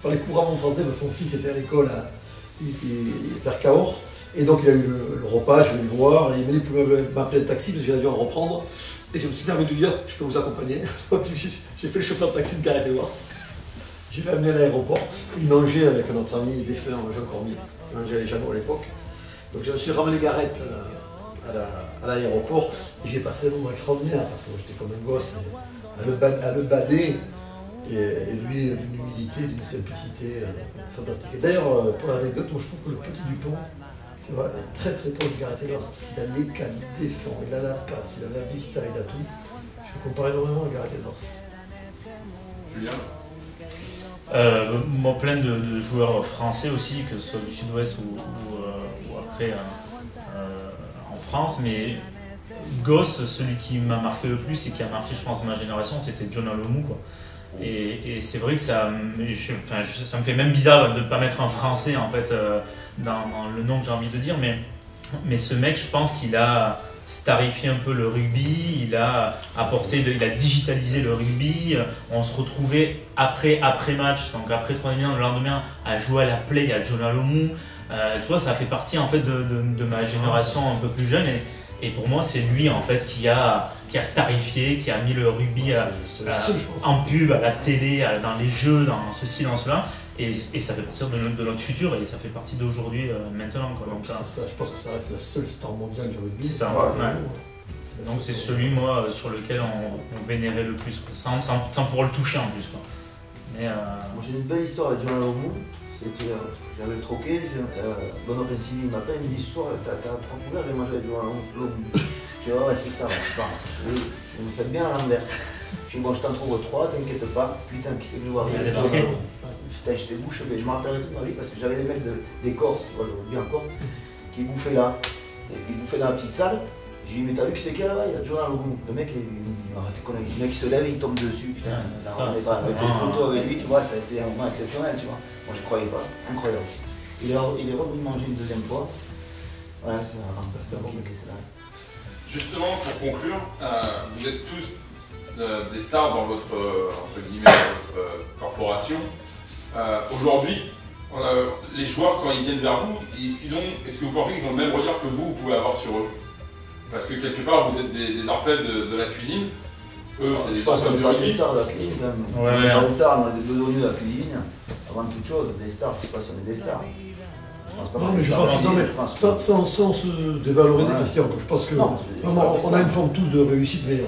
parlais couramment français parce que son fils était à l'école vers Cahors, et donc il a eu le repas, je vais le voir, et il m'a dit « vous pouvez m'appeler un taxi » parce que j'avais dû en reprendre, et je me suis permis de lui dire « je peux vous accompagner ». J'ai fait le chauffeur de taxi de Gareth Edwards. Je l'ai amené à l'aéroport, il mangeait avec notre ami défunt Jean Cormier, il mangeait les Jeannot à l'époque. Donc je me suis ramené Gareth à l'aéroport et j'ai passé un moment extraordinaire parce que moi j'étais comme un gosse à le bader et lui d'une humilité, d'une simplicité fantastique. Et d'ailleurs pour l'anecdote, moi je trouve que le petit Dupont, tu vois, est très très proche de Gareth Edwards parce qu'il a l'éclat, il défend, il a la passe, il a la vista, il a tout. Je le compare énormément à Gareth Edwards. Julien? Moi, plein de joueurs français aussi, que ce soit du sud-ouest ou après en France, mais gosse, celui qui m'a marqué le plus et qui a marqué, je pense, ma génération, c'était John Alomou, quoi. Et c'est vrai que ça me fait même bizarre de ne pas mettre un français en fait dans le nom que j'ai envie de dire, mais ce mec, je pense qu'il a starifié un peu le rugby, il a digitalisé le rugby. On se retrouvait après match, donc après 3 minutes, le lendemain, à jouer à la play à John Alomou. Tu vois, ça fait partie en fait de ma génération un peu plus jeune Et pour moi, c'est lui en fait qui a starifié, qui a mis le rugby en pub, à la télé, dans les jeux, dans ceci, dans cela. Et ça fait partie de notre futur et ça fait partie d'aujourd'hui maintenant. Quoi. Donc, ça, je pense que ça reste la seule star mondiale du rugby. C'est ça, Donc c'est celui moi sur lequel on vénérait le plus, quoi. Sans pouvoir le toucher en plus. Quoi. Mais, Moi j'ai une belle histoire avec Joël Romou. J'avais le troqué, Bono Pensi il m'appelle, il me dit ce soir t'as 3 couleurs et moi j'avais Joël Romou. Je dis ouais c'est ça, oui, vous me faites bien à l'envers. Je dis bon je t'en trouve 3, t'inquiète pas, putain qui c'est que je vois rien. Putain j'étais bouche bée, je me rappellerai toute ma vie parce que j'avais des mecs des Corses, tu vois, je le dis encore, qui bouffaient là, et ils bouffaient dans la petite salle. J'ai dit mais t'as vu que c'était qui là-bas? Il y a Joël Romou. Le mec arrête de conneries, le mec il se lève et il tombe dessus, putain. On a fait une photo avec lui, tu vois, ça a été un moment exceptionnel, tu vois. Moi je croyais pas, incroyable. Il est revenu manger une deuxième fois. Ouais, c'était un bon mec, c'est là. Justement, pour conclure, vous êtes tous des stars dans votre, entre guillemets, dans votre corporation. Aujourd'hui, les joueurs, quand ils viennent vers vous, est-ce que vous pensez qu'ils ont le même regard que vous pouvez avoir sur eux? Parce que quelque part, vous êtes des orfèvres de la cuisine. Eux, c'est des personnes du rugby. Des stars de la cuisine, quand même. On est des stars, on est des besogneux de la cuisine. Avant toute chose, des stars, je sais pas si on est des stars. Non, mais je pense sans se dévaloriser, Christian. Je pense que on a une forme tous de réussite, mais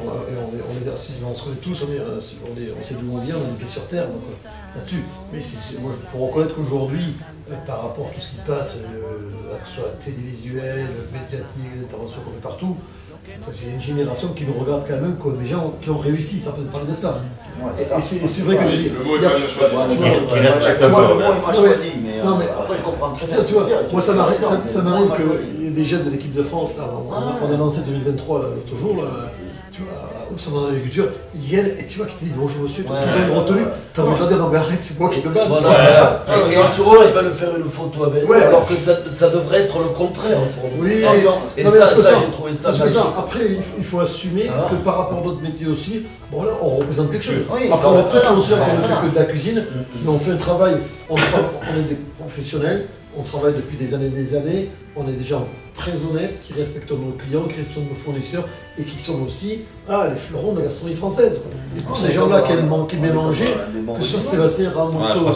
on se connaît tous, on sait d'où on vient, on a des pieds sur terre là-dessus. Mais moi, il faut reconnaître qu'aujourd'hui, par rapport à tout ce qui se passe, que ce soit télévisuel, médiatique, les interventions qu'on fait partout, c'est une génération qui nous regarde quand même comme des gens qui ont réussi, ça peut parler de ça. Et c'est vrai que le mot est pas bien choisi. Qui respecte un peu. Non mais après je comprends très bien. Tu vois, moi ça m'arrive qu'il y ait des jeunes de l'équipe de France, là, on a lancé 2023 l'autre jour, tu vois, au salon de l'agriculture, ils viennent et tu vois qu'ils te disent bonjour monsieur, qu'ils ont une retenue, t'as envie de leur dire non mais arrête, c'est moi qui te bats. Voilà. Et souvent ils veulent faire une photo avec, alors que ça devrait être le contraire pour nous. Oui, et ça j'ai trouvé ça magique. Après il faut assumer que par rapport à d'autres métiers aussi, bon là on représente quelque chose. Après on a tous conscience qu'on ne fait que de la cuisine, mais on fait un travail, on est des professionnels, on travaille depuis des années, on est des gens très honnêtes, qui respectent nos clients, qui respectent nos fournisseurs et qui sont aussi les fleurons de la gastronomie française. Et pour ces gens-là qui aiment manger, que ce soit Sébastien, Ramoucho,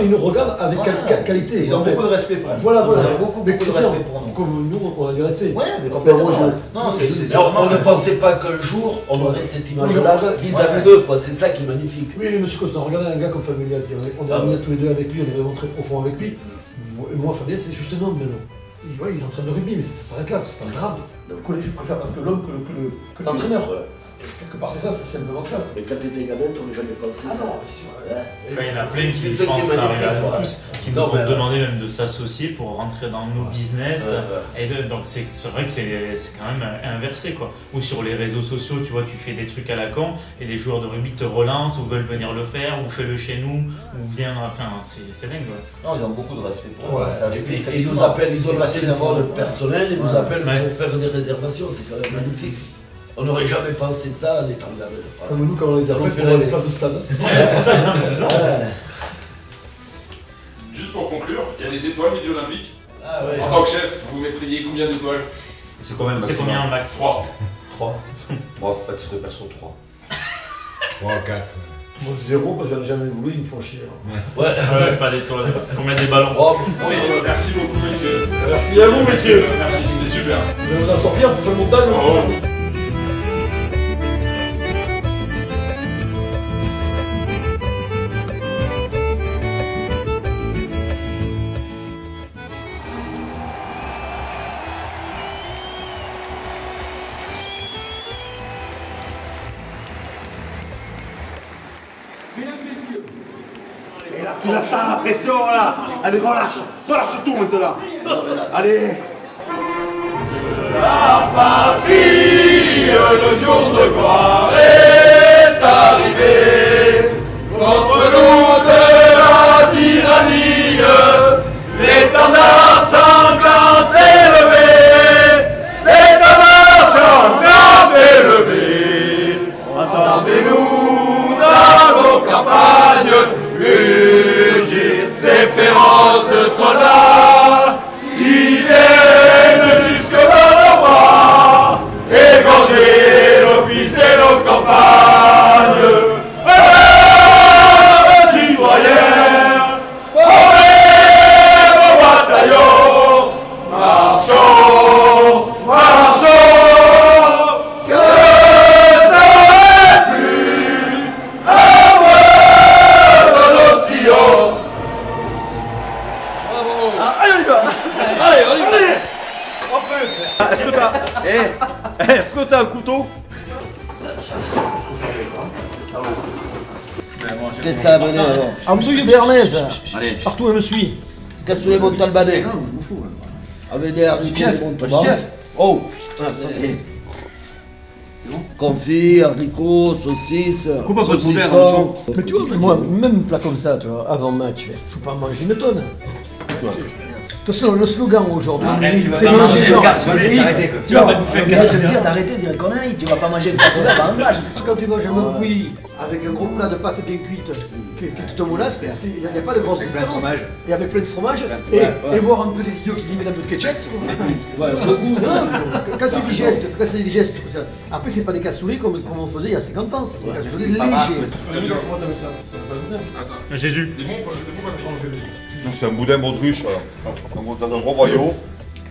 ils nous regardent avec qualité. Ils ont beaucoup de respect pour nous. Voilà. Beaucoup de respect pour nous. Comme nous, on a du respect. Ouais, mais complètement. On ne pensait pas qu'un jour on aurait cette image-là vis-à-vis d'eux, quoi. C'est ça qui est magnifique. Oui, mais monsieur Costa, regardez un gars comme Fabien Gatti, on est amis tous les deux avec lui, on est vraiment très profond avec lui. Moi, Fabien, c'est juste un homme maintenant. Il est en train de rugby, mais ça s'arrête là, c'est pas grave. Le collège, je préfère parce que l'homme que l'entraîneur. Quelque part, c'est ça, c'est simplement ça. Mais quand t'étais gamin, on n'a jamais pensé ça. Non, il y en a plein qui, je pense, qui nous ont demandé même de s'associer pour rentrer dans nos business. Et donc, c'est vrai que c'est quand même inversé, quoi. Ou sur les réseaux sociaux, tu vois, tu fais des trucs à la con et les joueurs de rugby te relancent ou veulent venir le faire, ou fais-le chez nous, ou viens. Enfin, c'est dingue, quoi. Non, ils ont beaucoup de respect pour nous. Et ils nous appellent, ils ont un téléphone personnel, ils nous appellent pour faire des réservations, c'est quand même magnifique. On n'aurait jamais pensé ça en étant là. Comme nous, quand on les appelle pour les places de stade. C'est ça, non, mais c'est ça. Juste pour conclure, il y a les étoiles Midi Olympique. En tant que chef, vous mettriez combien d'étoiles? C'est combien un max? 3. 3. Moi, pas de perso 3. 3 ou 4. Moi 0 parce que j'en ai jamais voulu, ils me font chier. Ouais, pas d'étoiles. Faut mettre des ballons. Merci beaucoup, messieurs. Merci à vous, messieurs. Merci, c'était super. Vous allez en sortir pour faire le montage. Tu la sens la pression là. Allez, relâche tout maintenant. Allez. La patrie, le jour de gloire est arrivé. Contre nous de la tyrannie, l'étendard sanglant élevé. L'étendard sanglant élevé. Entendez-nous dans nos campagnes. Rugir ces féroces soldats qui viennent jusque dans leur Est-ce que t'as un couteau? Qu'est-ce que t'as amené alors? Andouille béarnaise. Allez. Partout, elle me suit. Cassoulet montalbanais. Avec des haricots de Montauban. Oh. Confit, haricots, saucisses, Coupe un peu de boudin, saucissons. Mais tu vois, moi, même plat comme ça, tu vois, avant match, faut pas manger une tonne. De toute façon, le slogan aujourd'hui, c'est manger genre. Tu vas pas bouffer un cassoulet. Je vais te dire d'arrêter de dire des conneries, tu vas pas manger le cassoulet avant un match. Quand tu manges un bouilli avec un gros plat de pâtes bien cuites, que tu te molasses, parce qu'il n'y a pas de grosse différence. Et avec plein de fromage, et voir un peu des idiots qui disent un peu de ketchup. Quand c'est digeste, après c'est pas des cassoulets comme on faisait il y a 50 ans, c'est des cassoulets légers. Jésus. C'est un boudin baudruche, dans un gros boyau.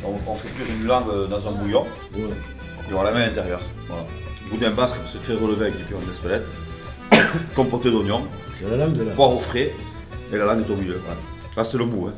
On fait cuire une langue dans un bouillon. Et on la met à l'intérieur. Voilà. Boudin basque, c'est très relevé avec des pions d'espelette. Compoté d'oignons, poireaux frais, et la langue est au milieu. Voilà. Là, c'est le bout. Hein.